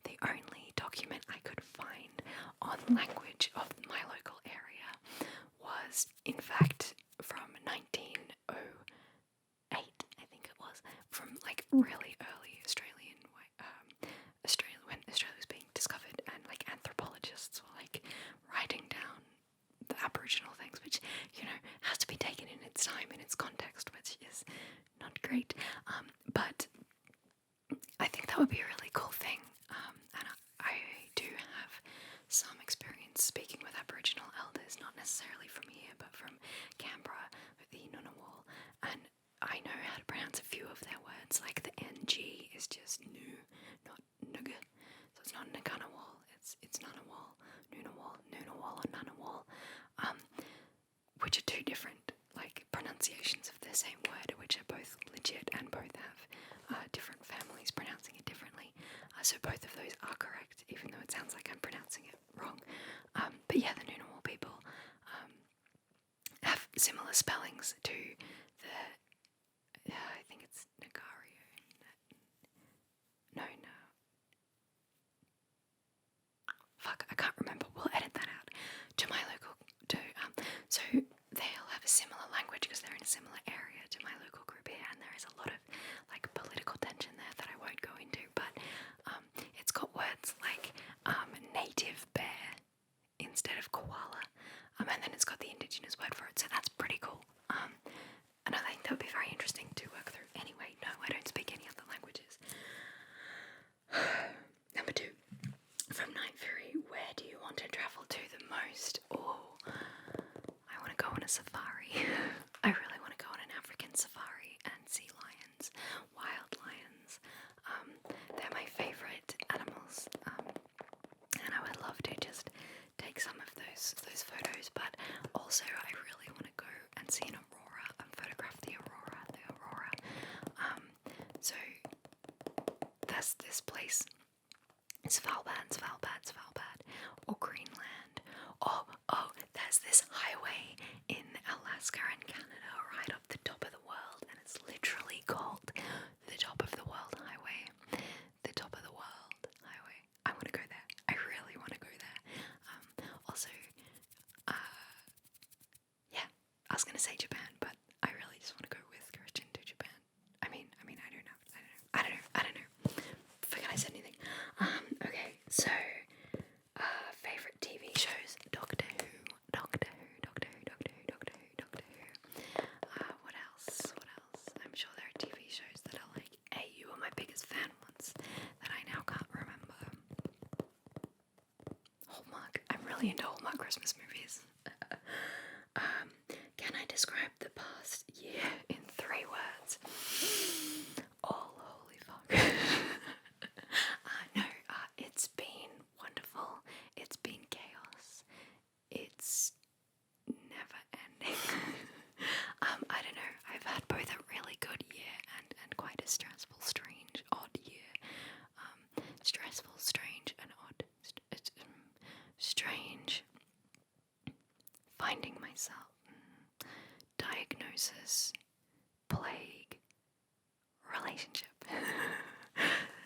The only document I could find on language of my local area was, in fact, from 1908, I think it was, from really early Australia, when Australia was being discovered, and anthropologists were writing down the Aboriginal things, which has to be taken in its time, in its context, which is not great. But I think that would be a really cool thing. And I do have some experience speaking with Aboriginal elders, not necessarily from here, but from Canberra with the Ngunnawal, and I know how to pronounce a few of their words. The NG is just nu, not nugga. So it's not Ngunnawal, it's Ngunnawal, Noonawal, or Ngunnawal, which are two different pronunciations of the same word, which are both legit and both have different families pronouncing it differently. So both of those are correct, even though it sounds like I'm pronouncing similar spellings to the, I think it's Nagario. No. Fuck, I can't remember. We'll edit that out. So they'll have a similar language because they're in a similar area to my local group here, and there is a lot of like political tension there that I won't go into. But it's got words like native bear instead of koala, and then it's got the indigenous word for it. So that's pretty cool. And I think that would be very interesting to work through. Anyway, no, I don't speak any other languages. Number 2. From Night Fury, where do you want to travel to the most? Oh, I want to go on a safari. I really want to go on an African safari and see lions, wild lions. They're my favourite animals, and I would love to just take some of those photos. But also, I really want to go and see an aurora and photograph the aurora. So there's this place. Svalbard, or Greenland. Oh, there's this highway in Alaska and Canada right up the top of the world, and it's literally called the Top of the World Highway. The Top of the World Highway. I want to go there. I really want to go there. Also, yeah, I was gonna say Japan, but I really just want to go with Christian to Japan. I mean, I don't know. Forget I said anything. Okay, so favorite TV shows: Doctor Who. What else? I'm sure there are TV shows that are like, hey, you were my biggest fan once that I now can't remember. Hallmark. I'm really into Hallmark Christmas movies. Can I describe the past year in 3 words? All holy fuck. No, it's been wonderful. It's been chaos. It's never ending. I don't know. I've had both a really good year and quite a stressful, strange, odd year. Stressful, strange, and odd. Strange. Finding myself. Diagnosis. Plague. Relationship.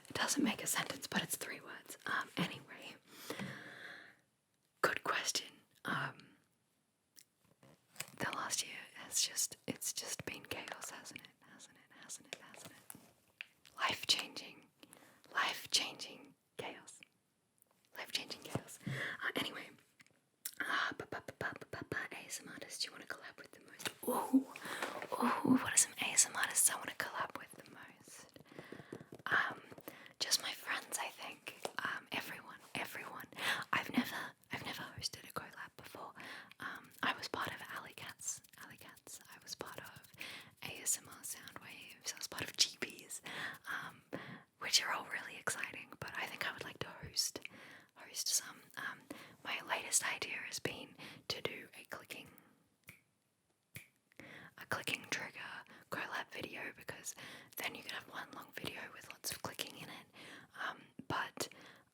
It doesn't make a sentence, but it's 3 words. Anyway. Good question. The last year it's just been chaos, hasn't it? Life-changing chaos. Anyway. ASM artists you want to collab with the most? Ooh, what are some ASM artists I want to collab with the most? Just my friends, I think. Everyone. I've never hosted a collab before. I was part of Alley Cats. I was part of ASMR Soundwaves. I was part of GPs, which are all really exciting. But I think I would like to host some. My latest idea has been to do a clicking trigger collab video, because then you can have one long video with lots of clicking in it. But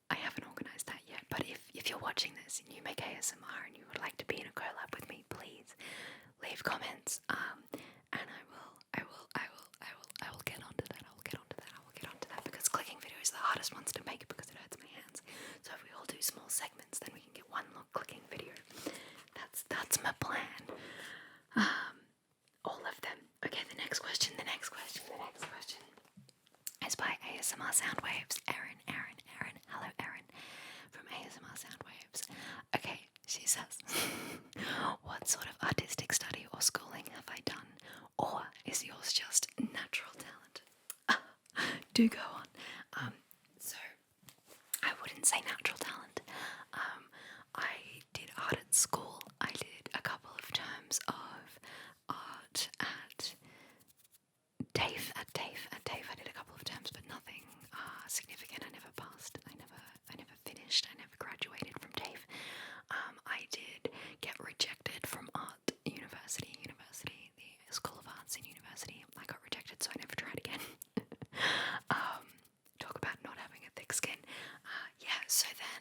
I haven't organised that yet. But if you're watching this and you make ASMR and you would like to be in a collab with me, please leave comments. And I will get onto that. Because clicking video is the hardest ones to make because it hurts my hands. So if we all do small segments, then we can get one long clicking video. That's my plan. All of them. Okay, the next question is by ASMR Soundwaves. Erin. Hello, Erin. From ASMR Soundwaves. Okay, she says, what sort of artistic study or schooling have I done? Or is yours just natural talent? Do go on. So, I wouldn't say natural talent. I did art at school. I did a couple of terms of art at TAFE. I did a couple of terms, but nothing significant. I never passed. I never finished. I never graduated from TAFE. I did get rejected from art university, the School of Arts in university. I got rejected, so I never tried again. Talk about not having a thick skin. So then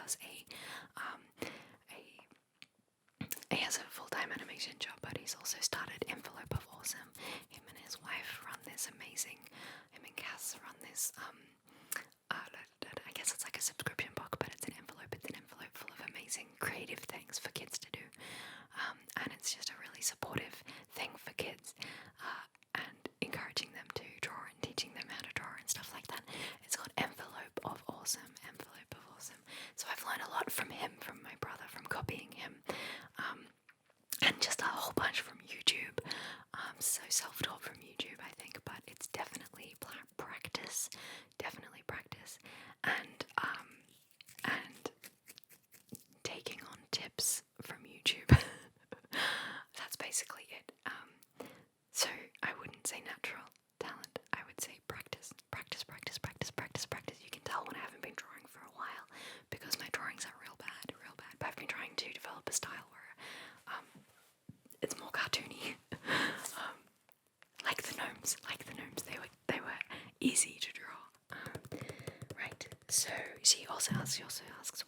does he has a full-time animation job, but he's also started Envelope of Awesome. Him and his wife run this amazing, him and Cass run this, I guess it's like a subscription book, but it's an envelope full of amazing creative things for kids to do. And it's just a really supportive thing for kids, and encouraging them to draw and teaching them how to draw and stuff like that. It's called Envelope of Awesome. So I've learned a lot from him, from my brother, from copying him, and just a whole bunch from YouTube. So self-taught from YouTube, I think, but it's definitely practice, and taking on tips from YouTube. That's basically it. So I wouldn't say natural talent. I would say practice. You can tell when I haven't been drawing for a while because my drawings are real bad. But I've been trying to develop a style where it's more cartoony. Like the gnomes. They were easy to draw. Right. So she also asks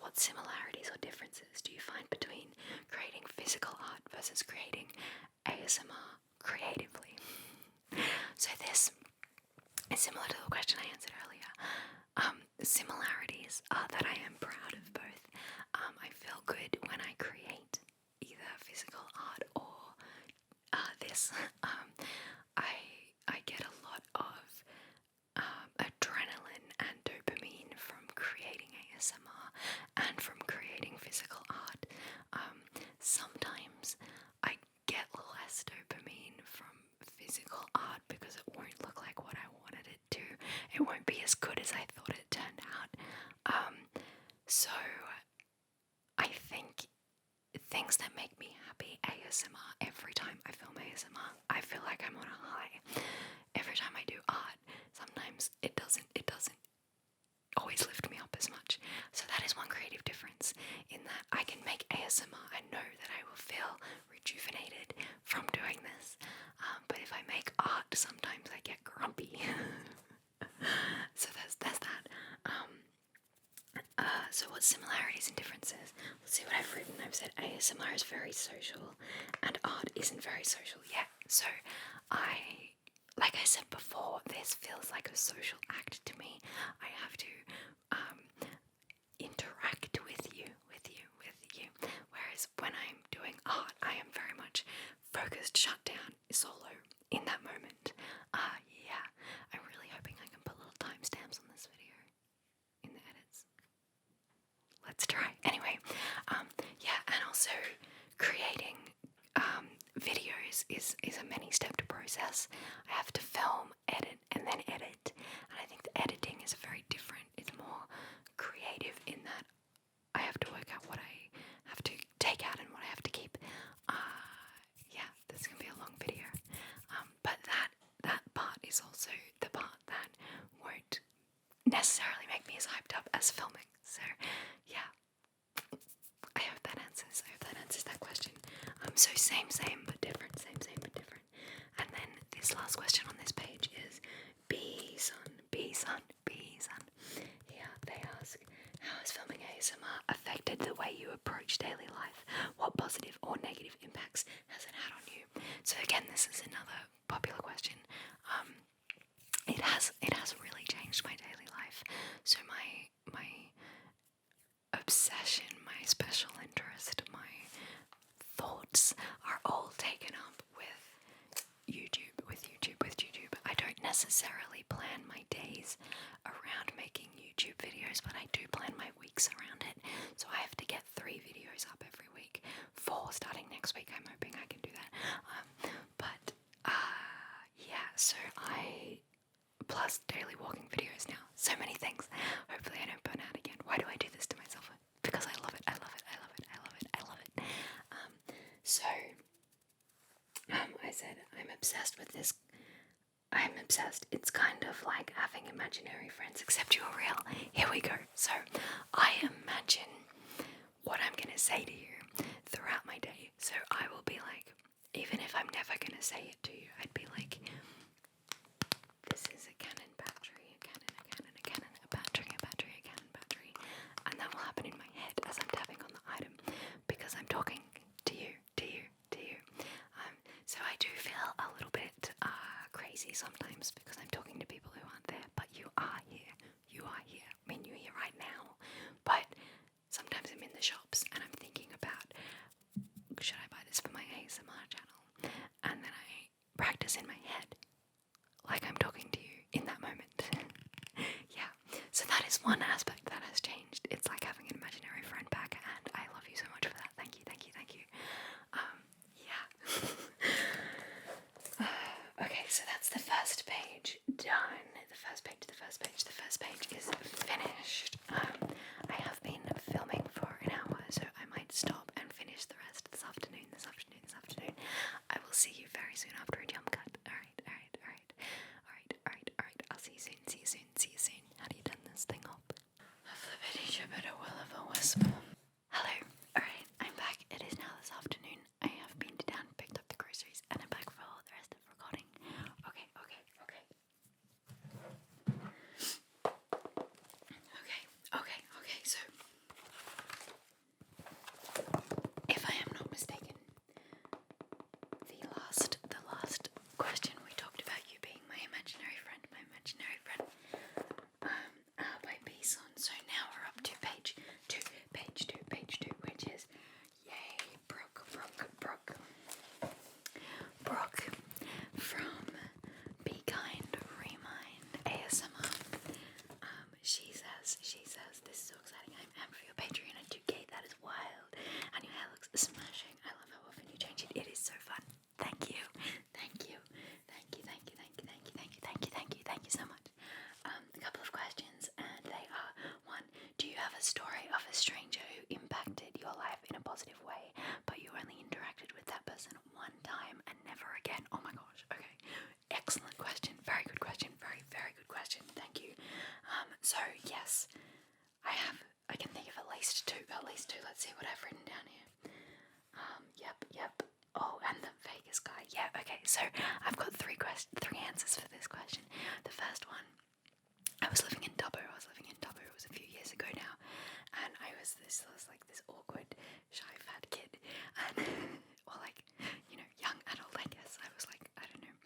what similarities or differences do you find between creating physical art versus creating ASMR creatively? So this is similar to the question I answered earlier. Similarities are that I am proud of both. I feel good when I create either physical art or this. I get a lot of adrenaline and dopamine from creating ASMR and from creating physical art. Sometimes I get less dopamine from physical art because it won't look like what I wanted it to. It won't be as good as I thought it turned out. So I think things that make me happy, ASMR, every time I film ASMR, I feel like I'm on a high. Every time I do art, sometimes it doesn't always lift me up as much. So that is one creative difference, in that I can make ASMR and know that I will feel rejuvenated from doing this. But if I make art, sometimes I get grumpy. So there's that. So what similarities and differences? Let's see what I've written. I've said ASMR is very social and art isn't very social yet. So like I said before, this feels like a social act to me. I have to interact with you. Whereas when I'm doing art, I am very much focused, shut down, solo in that moment. Yeah, I'm really hoping I can put little timestamps on this video in the edits. Let's try. Anyway, yeah, and also creating videos is a many-stepped process. I have to film, edit, and then edit. And I think the editing is very different. It's more creative in that I have to work out what I have to take out and what I have to keep. Yeah, this can be a long video. But that part is also the part that won't necessarily make me as hyped up as filming. So, yeah. I hope that answers that question. So same but different. And then this last question on this page is B Sun. Here they ask, how has filming ASMR affected the way you approach daily life? What positive or negative impacts has it had on you? So again, this is another popular question. It has really changed my daily life. So my obsession, my special interest, my thoughts are all taken up with YouTube. I don't necessarily plan my days around making YouTube videos, but I do plan my weeks around it. So I have to get 3 videos up every week. 4 starting next week. I'm hoping I can do that. Yeah, so plus daily walking videos now. So many things. Hopefully I don't burn out again. Why do I do this to myself? Because I love it. So I said I'm obsessed with this. I'm obsessed. It's kind of like having imaginary friends, except you're real. Here we go. So I imagine what I'm going to say to you throughout my day. So I will be like, even if I'm never going to say it to you, I'd be like, this is a Canon battery, a Canon, a battery. And that will happen in my head. least two. Let's see what I've written down here. Yep. Oh, and the Vegas guy. Yeah, okay, so I've got three answers for this question. The first one, I was living in Dubbo. It was a few years ago now. And I was this awkward, shy, fat kid. And, or like, young adult, I guess. I was like, I don't know,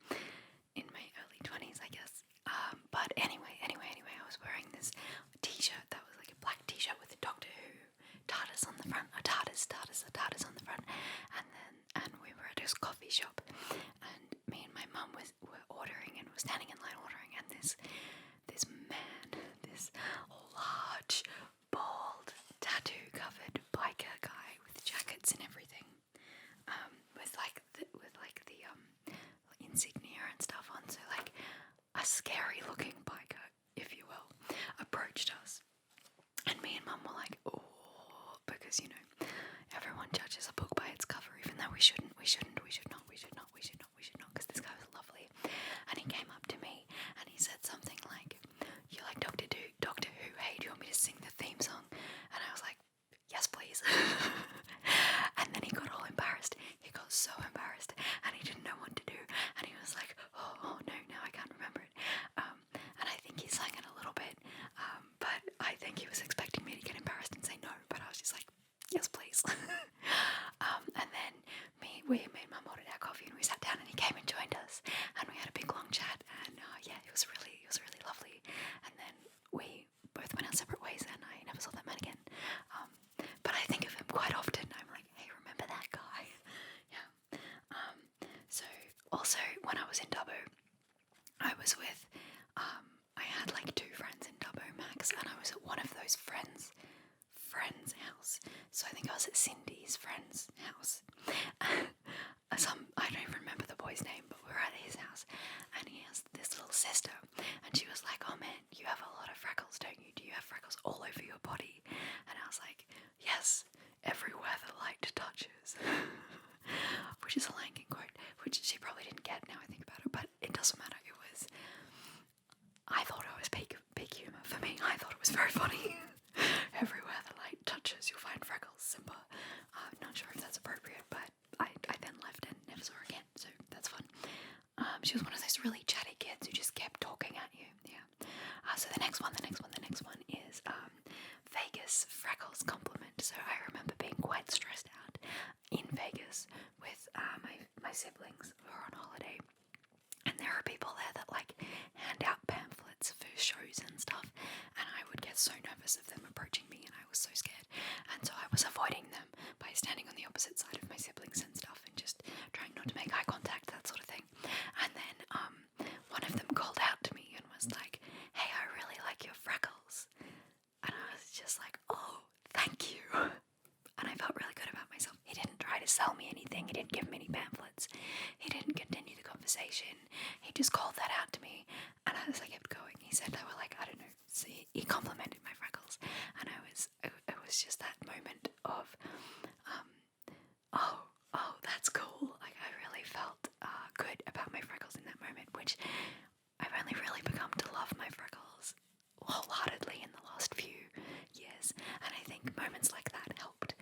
in my early 20s, I guess. But anyway, I was wearing this t-shirt that was like a black t-shirt with a Doctor Who TARDIS on the front. A TARDIS on the front. And we were at this coffee shop. And me and my mum were ordering and were standing in line ordering. And this man, this large, bald, tattoo-covered biker guy with jackets and everything, with the insignia and stuff on, so like a scary-looking biker, if you will, approached us, and me and Mum were like, oh, because everyone judges a book by its cover, even though we should not, because this guy was lovely, and he came up to me and he said something like, "You like Doctor Who? Hey, do you want me to sing the theme song?" And I was like, "Yes, please." And then he got all embarrassed. He got so embarrassed, and he didn't know what to do. And he was like, "Oh no, now I can't remember it." And I think he sang it a little bit, but I think he was expecting me to get embarrassed and say no. But I was just like, "Yes, please." And then me and Mum ordered our coffee, and we sat down, and he came and joined us, and we had a big long chat, and it was really lovely. And then we both went our separate ways, and I never saw that man again. But I think of him quite often. I'm like, hey, remember that guy? Yeah. So also when I was in Dubbo, I was with, I had like two friends in Dubbo Max, and I was at one of those friends' house. So I think I was at Cindy's friend's house. I don't even remember the boy's name, but we were at his house, and he has this little sister, and she was like, "Oh man, you have a lot of freckles, don't you? Do you have freckles all over your body?" And I was like, "Yes, everywhere the light touches," which is a Lion King quote, which she probably didn't get now I think about it, but it doesn't matter. I thought it was peak humor for me. I thought it was very funny. Everywhere the light touches, you'll find freckles, Simba. I'm not sure if that's appropriate, but I then left and never saw her again, so that's fun. She was one of those really chatty kids who just kept talking at you. Yeah. So the next one is Vegas freckles compliment. So I remember being quite stressed out in Vegas with my siblings who were on holiday. And there are people there that like hand out pamphlets for shows and stuff, and I would get so nervous of them approaching me, and I was so scared, and so I was avoiding them by standing on the opposite side of my siblings and stuff, and just trying not to make eye contact, that sort of thing. And then one of them called out to me and was like, "Hey, I really like your freckles," and I was just like, "Oh, thank you." And I felt really good about myself. He didn't try to sell me anything. He didn't give me any pamphlets. He didn't continue the conversation. He just called that out to me. And as I kept going, he said they were like, I don't know. So he complimented my freckles. And it was just that moment of, oh, that's cool. Like I really felt good about my freckles in that moment, which I've only really become to love my freckles wholeheartedly in the last few years. And I think moments like that helped.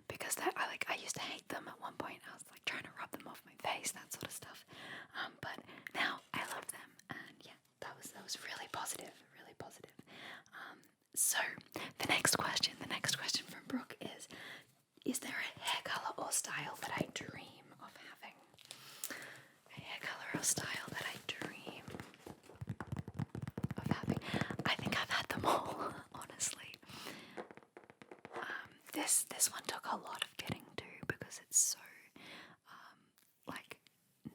Because I used to hate them at one point. I was like trying to rub them off my face, that sort of stuff. But now I love them, and yeah, that was really positive, really positive. So the next question from Brooke is there a hair color or style that I dream of having? A hair color or style that I dream of having? I think I've had them all, honestly. This one took a lot of getting to because it's so,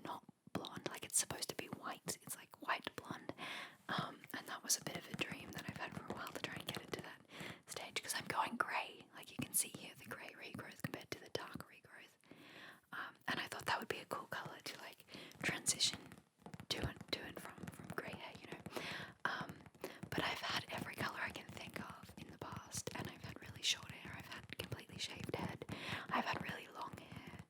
not blonde, like it's supposed to be white, it's like white blonde, and that was a bit of a dream that I've had for a while to try and get into that stage, because I'm going grey, like you can see here, the grey regrowth compared to the dark regrowth, and I thought that would be a cool colour to like transition to and from grey hair, but I've had every colour I can think of in the past, and I've had really short hair, I've had completely shaved head, I've had really long hair,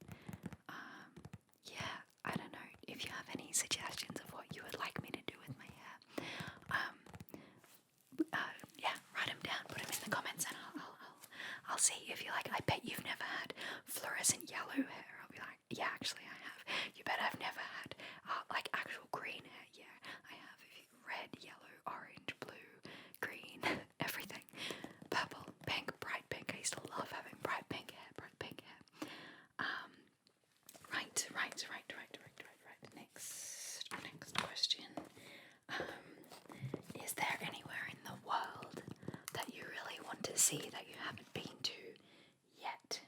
see if you're like, I bet you've never had fluorescent yellow hair. I'll be like, yeah, actually I have. You bet I've never had like actual green hair. Yeah, I have. Red, yellow, orange, blue, green, everything. Purple, pink, bright pink. I used to love having bright pink hair, Right. Next question. Is there anywhere in the world that you really want to see that you haven't been to yet?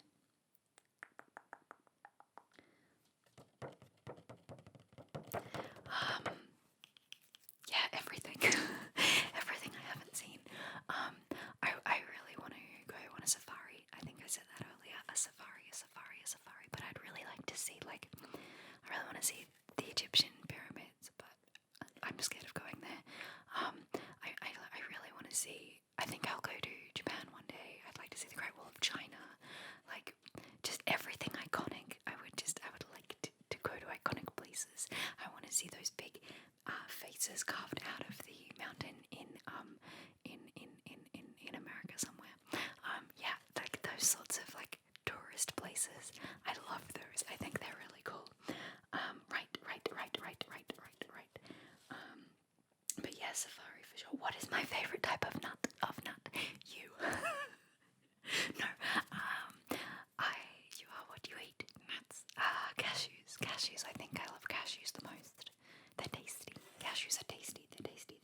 Yeah, everything. Everything I haven't seen. I really want to go on a safari. I think I said that earlier. A safari. But I'd really like to see, I really want to see the Egyptian pyramids, but I'm scared of going there. I really want to see, I think I'll go to Japan one day. I'd like to see the Great Wall of China. Just everything iconic. I would like to go to iconic places. I want to see those big faces carved out of the mountain in America somewhere. Yeah, those sorts of tourist places. I love those. I think they're really cool. Right. But yeah, safari for sure. What is my favorite type of nut? You. No. You are what you eat. Nuts. Cashews. I think I love cashews the most. They're tasty. Cashews are tasty. They're tasty.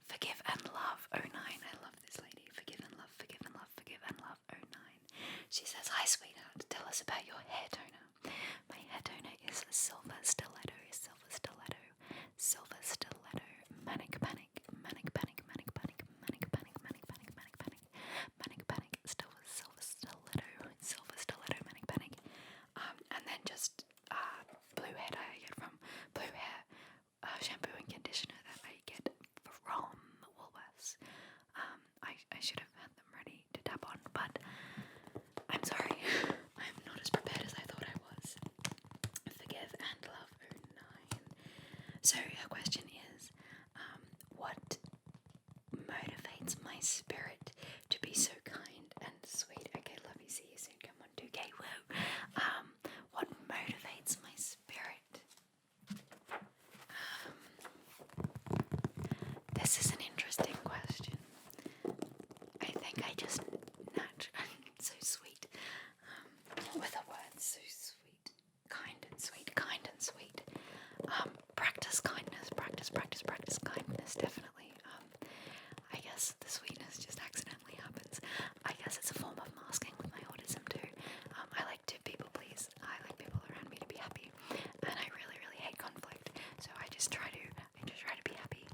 Forgive and love 09. I love this lady. Forgive and love 09. She says, hi sweetheart, tell us about your hair toner. My hair toner is a silver stiletto. Manic panic. Silver stiletto, manic panic. And then just blue hair dye I get from Blue Hair shampoo and conditioner that I get from Woolworths. I should have had them ready to tap on, but I'm sorry, I'm not as prepared as I thought I was. Forgive and love 09. So her question is, what motivates my spirit to be so kind and sweet? Okay, love you, see you soon, come on, 2K, woo. What motivates my spirit? This is an interesting question. I think I just so sweet. With a word, so sweet. Kind and sweet. Practice kindness. Practice kindness, definitely. I guess the sweetness just accidentally happens. I guess it's a form of masking with my autism too. I like to people please. I like people around me to be happy. And I really, really hate conflict. So I just try to be happy.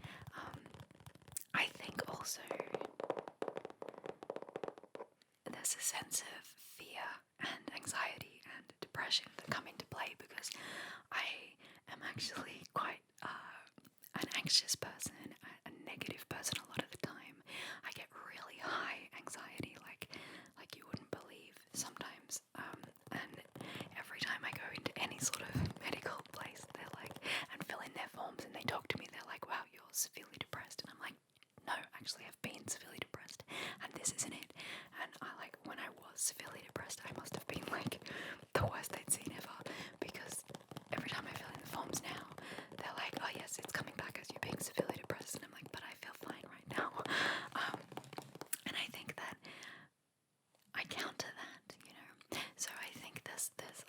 I think also there's a sense of fear and anxiety and depression that come into play because I am actually quite an anxious person, a negative person a lot of the time. I get really high anxiety, like you wouldn't believe sometimes. And every time I go into any sort of medical place, they're like, and fill in their forms and they talk to me, they're like, wow, you're severely depressed. And I'm like, no, actually I've been severely depressed and this isn't it. And when I was severely depressed, I must have been the worst they'd seen ever, because every time I fill in the forms now, they're like, oh yes, it's coming back as you being severely depressed, and I'm like, but I feel fine right now. And I think that I counter that, so I think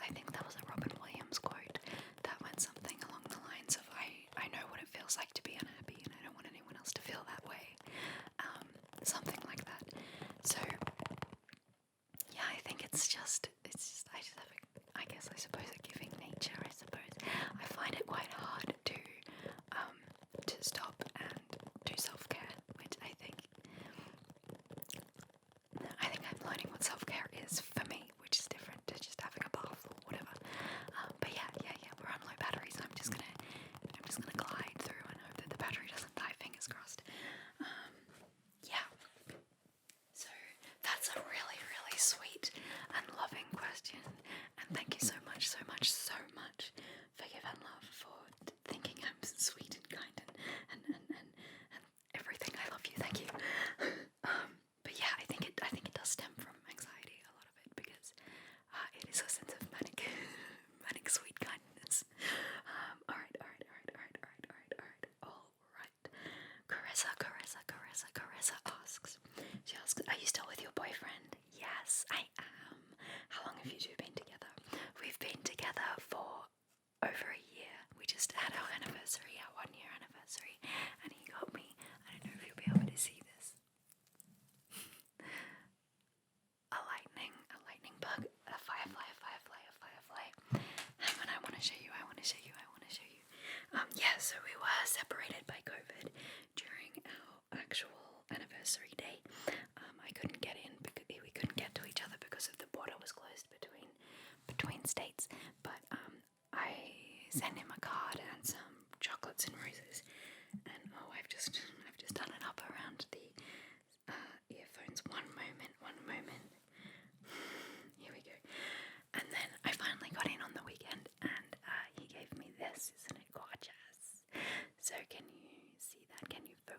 I think that was a Robin Williams quote that went something along the lines of, I know what it feels like to be unhappy and I don't want anyone else to feel that way. Something like that. So yeah, I think I just have I suppose a giving nature, I suppose. I find it quite hard to stop and do self-care, which I think I'm learning what self-care is for me, which is different to just having a bath or whatever. But yeah, we're on low batteries. I'm just gonna glide through and hope that the battery doesn't die, fingers crossed. Yeah. So that's a really, really sweet and loving question, and thank you so much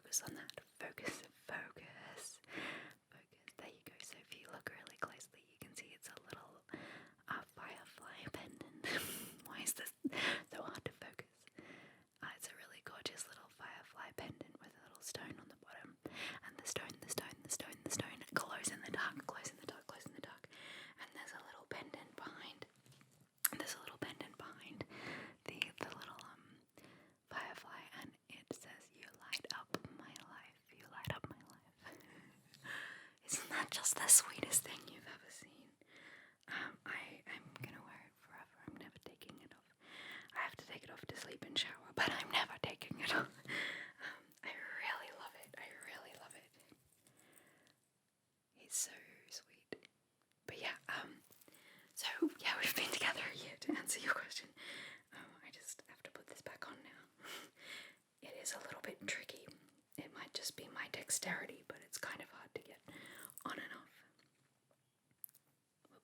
focus on that. Focus. There you go. So if you look really closely, you can see it's a little firefly pendant. Why is this so hard to focus? It's a really gorgeous little firefly pendant with a little stone on the bottom, and the stone glows in the dark, and there's a little pendant behind. There's a little pendant behind the little firefly, and it says, "You light up my life. You light up my life." Isn't that just the sweetest thing you've ever seen? I'm gonna wear it forever. I'm never taking it off. I have to take it off to sleep and shower, but I'm never taking it off. I really love it. He's so sweet. But yeah, we've been together a year, to answer your question. I just have to put this back on now. It is a little bit tricky. It might just be my dexterity, but it's kind of hard to get on and off. Whoop.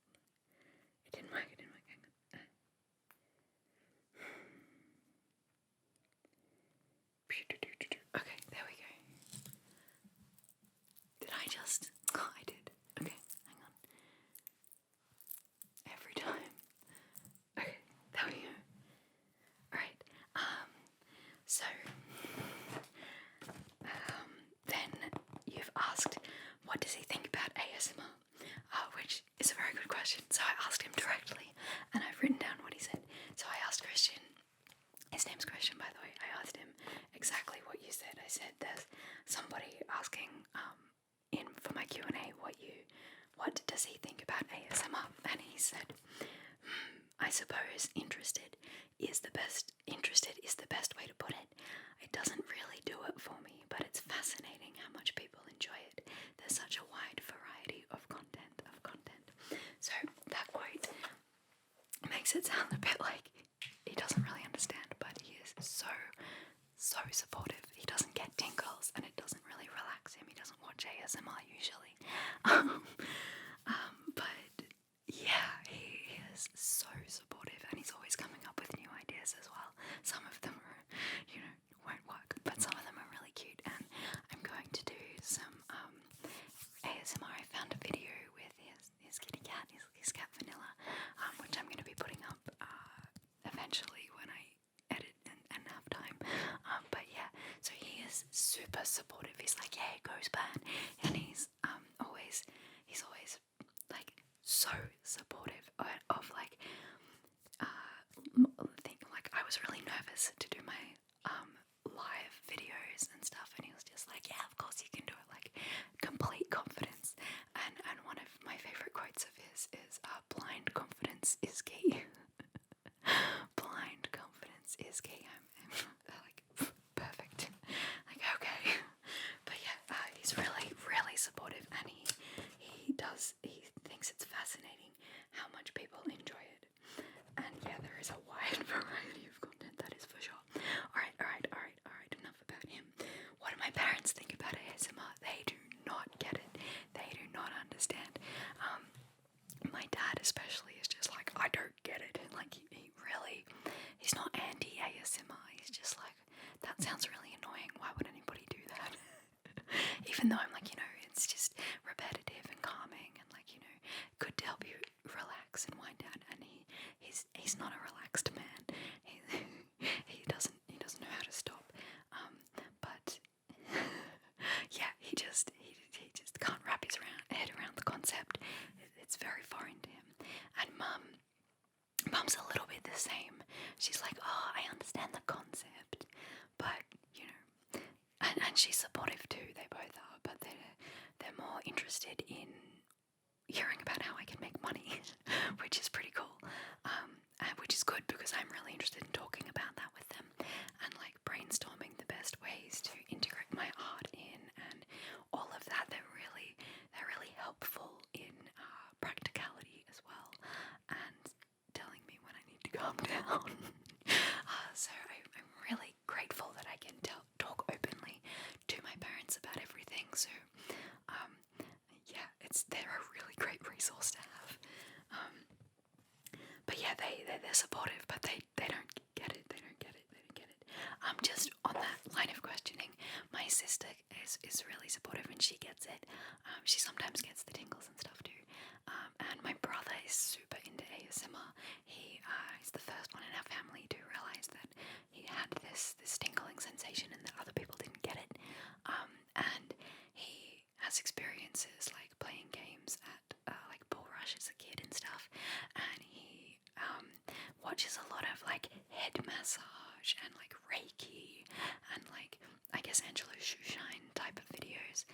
It didn't work. Hang on. Okay, there we go. Did I just? Oh, I did. Okay, hang on. Every time. Okay, there we go. Alright, then you've asked, what does he think about ASMR? Which is a very good question. So I asked him directly, and I've written down what he said. So I asked Christian, his name's Christian, by the way, I asked him exactly what you said. I said, there's somebody asking in for my Q&A what does he think about ASMR? And he said, I suppose interested is the best way to put it. It doesn't really do it for me, but it's fascinating how much people enjoy it. There's such a wide variety of content. So that quote makes it sound a bit like he doesn't really understand, but he is so supportive. He doesn't get tingles, and it doesn't really relax him. He doesn't watch ASMR usually. But yeah, he is so supportive, and he's always coming up with new ideas as well. Some of them are, won't work, but some of them are really cute, and I'm going to do some ASMR. I found a video with his kitty cat, his cat Vanilla, which I'm going to be putting up eventually when I edit and have time. But yeah, so he is super supportive. He's like, yeah, it goes bad, and he's always like so supportive of like I was really nervous to do my live videos and stuff, and he was just like, yeah, of course you can do it, like complete confidence. And one of my favorite quotes of his is blind confidence is key. Blind confidence is key. I'm like perfect. Like, okay. But yeah, he's really supportive, and he thinks it's fascinating how much people enjoy it. And yeah, there is a wide variety of content, that is for sure. Alright, enough about him. What do my parents think about ASMR? They do not get it. They do not understand. My dad especially is just like, I don't get it. Like, he's not anti-ASMR. He's just like, that sounds really annoying. Why would anybody do that? Even though I'm like, it's just repetitive and calming, and like, good to help you relax and wind down. And he's not a relaxed man. He doesn't know how to stop. But yeah, he just can't wrap his head around the concept. It's very foreign to him. And Mum's a little bit the same. She's like, oh, I understand the concept, but and she's supportive too. They both are, but they're more interested in hearing about how I can make money, which is pretty cool. Which is good, because I'm really interested in talking about that with them, and like brainstorming the best ways to integrate my art in, and all of that. They're really helpful in practicality as well, and telling me when I need to calm down. So I'm really grateful that I can talk openly to my parents about everything. So yeah, they're a really great resource to have. But yeah, they're supportive, but they don't get it. Just on that line of questioning, my sister is really supportive and she gets it. She sometimes gets the tingles and stuff too. And my brother is super into ASMR. He is the first one in our family to realise that he had this tingling sensation and that other people didn't get it. And he has experiences like playing games at like Bull Rush as a kid and stuff. And he watches a lot of like head massage and like Reiki and like I guess Angelo Shoeshine type of videos,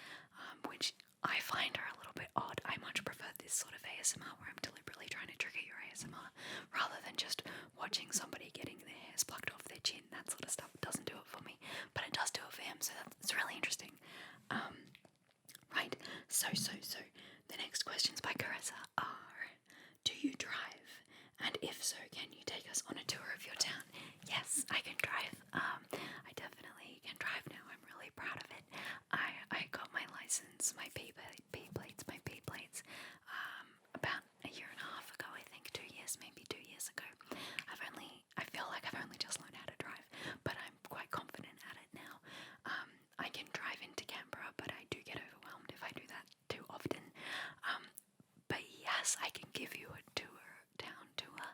which I find are a little bit odd. I much prefer this sort of ASMR where I'm deliberately trying to trigger your ASMR rather than just watching somebody getting their hairs plucked off their chin. That sort of stuff doesn't do it for me, but it does do it for him, so that's really interesting. Right, so the next questions by Carissa are: do you drive? And if so, can you take us on a tour of your town? Yes, I can drive. I definitely can drive now. I'm really proud of it. I got my license, my P plates, about a year and a half ago, I think, 2 years, maybe 2 years ago. I feel like I've only just learned how to drive, but I'm quite confident at it now. I can drive into Canberra, but I do get overwhelmed if I do that too often. But yes, I can give you a town tour.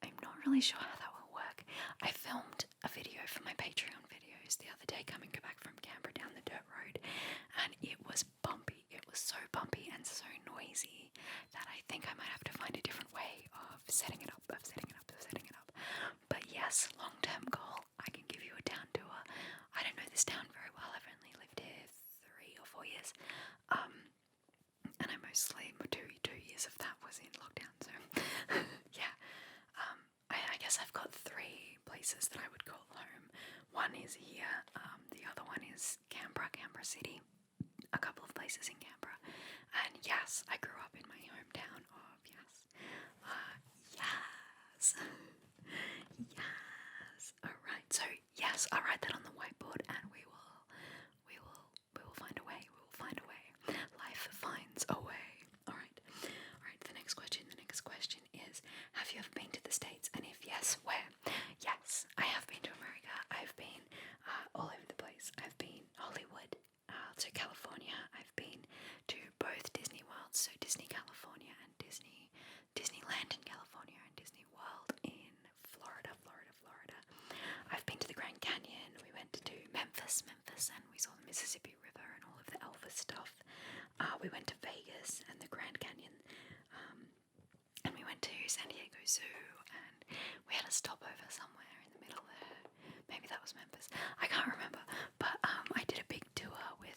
I'm not really sure how that will work. I filmed a video for my Patreon videos the other day coming back from Canberra down the dirt road, and it was bumpy. It was so bumpy and so noisy that I think I might have to find a different way of setting it up. But yes, long-term goal, I can give you a town tour. I don't know this town very well. I've only lived here 3 or 4 years. And I mostly, 2 years of that was in lockdown, so yeah. I guess I've got 3 places that I would call home. One is here, the other one is Canberra City, a couple of places in Canberra. And yes, I grew up in my hometown of, yes. Alright, so yes, I'll write that on the whiteboard and we will find a way. Life finds a way. Alright, the next question is, have you ever been to the States? And if yes, where? Yes, I have been to America. I've been all over the place. I've been Hollywood, to California. I've been to both Disney Worlds, so Disney California and Disneyland in California and Disney World in Florida. I've been to the Grand Canyon. We went to Memphis, and we saw the Mississippi River and all of the Elvis stuff. We went to Vegas and the Grand Canyon, and we went to San Diego Zoo, and we had a stopover somewhere in the middle there. Maybe that was Memphis. I can't remember, but I did a big tour with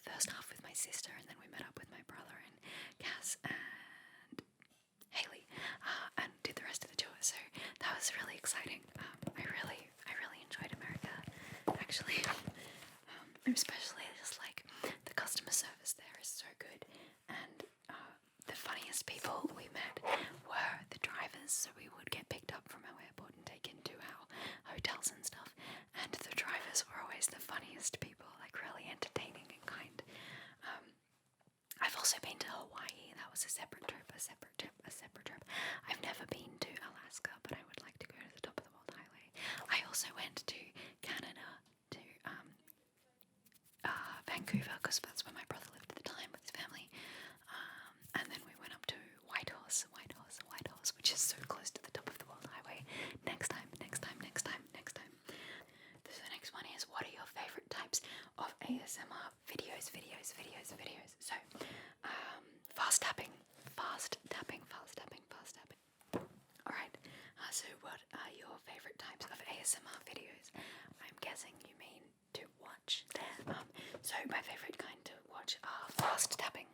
first half with my sister, and then we met up with my brother and Cass and Haley, and did the rest of the tour. So that was really exciting. I really enjoyed America, actually. Especially just like the customer service there is so good, and the funniest people we met were the drivers. So we would get picked up from our airport and taken to our hotels and stuff, and the drivers were always the funniest people, like really entertaining and kind. I've also been to Hawaii. That was a separate trip. I've never been to Alaska, but I would like to go to the top of the world highway. I also went to Canada, to Vancouver, because that's where my brother lived at the time with his family. And then we went up to Whitehorse, which is so close to the top of the world highway. Next time. So the next one is, what are your favorite types of ASMR videos? So, fast tapping. Alright, so what are your favorite types of ASMR videos? I'm guessing you mean to watch there. So my favorite kind to watch are fast tapping.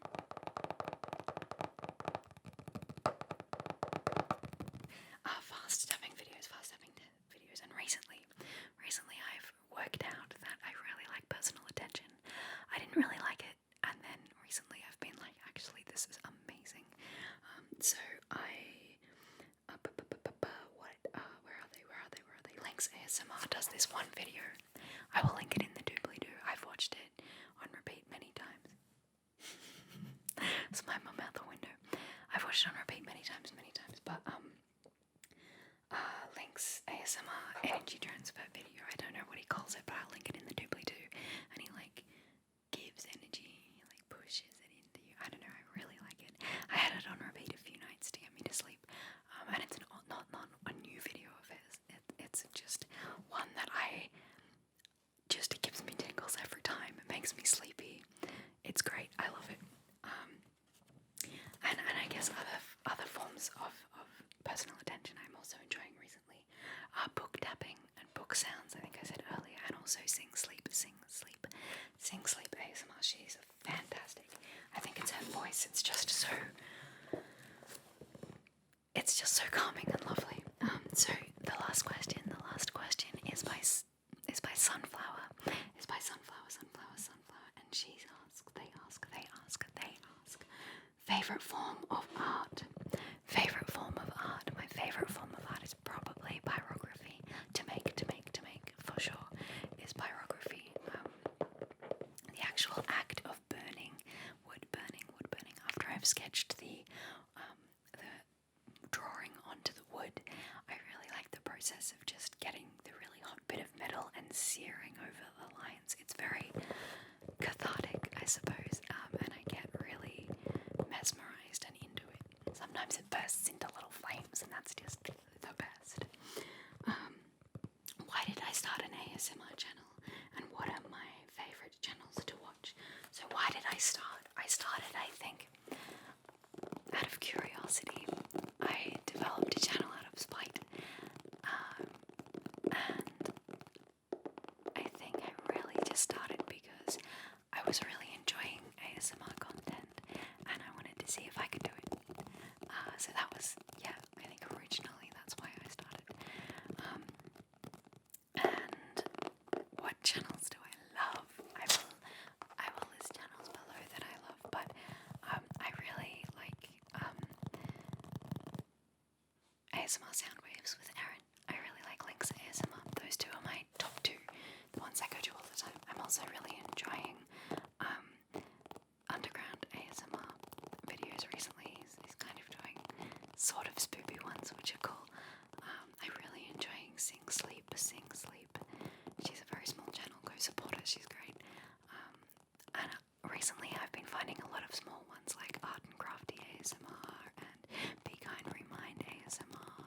Fast tapping videos, and recently I've worked out that I really like personal attention. I didn't really like it, and then recently I've been like, actually this is amazing. So where are they? Links ASMR does this one video. I will link it in the doobly-doo. I've watched it on repeat many times. Smile my mouth the window. I've watched it on repeat many times, but Links ASMR energy transfer video. I don't know what he calls love it. And I guess other forms of personal attention I'm also enjoying recently are book tapping and book sounds. I think I said earlier, and also sing sleep ASMR. She's fantastic. I think it's her voice. It's just so calming and lovely. So the last question is by Sunflower. And they ask. Favorite form of art. My favorite form of art is probably pyrography. To make, for sure, is pyrography. The actual act of wood burning. After I've sketched the drawing onto the wood, I really like the process of just getting the really hot bit of metal and searing over the lines. It's very cathartic, I suppose, and I get really mesmerized and into it. Sometimes it bursts into little flames, and that's just the best. Why did I start an ASMR channel, and what are my favorite channels to watch? So why did I start? I started, I think, out of curiosity. I developed a channel out of spite, and I think I really just started because I was really enjoying ASMR content, and I wanted to see if I could do it. So that was, I think originally that's why I started. And what channels do I love? I will list channels below that I love, but I really like ASMR Soundwaves with Erin. I really like Link's ASMR. Those two are my top two, the ones I go to all the time. I'm also really enjoying Underground ASMR videos recently. He's kind of doing sort of spoopy ones, which are cool. I'm really enjoying Sing Sleep. She's a very small channel. Go support her. She's great. And recently I've been finding a lot of small ones like Art and Crafty ASMR and Be Kind Remind ASMR.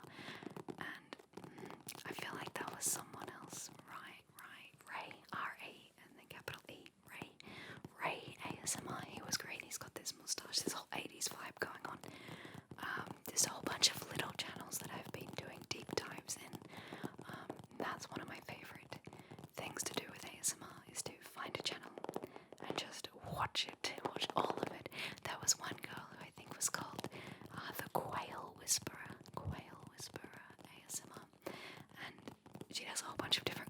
And I feel like that was someone else. Ray, R-A, and then capital E. Ray ASMR. He was great. He's got this moustache, this whole 80s vibe going on. There's a whole bunch of little channels that I've been doing deep dives in. That's one of my favorite things to do with ASMR, is to find a channel and just watch all of it. There was one girl who I think was called the Quail Whisperer ASMR, and she does a whole bunch of different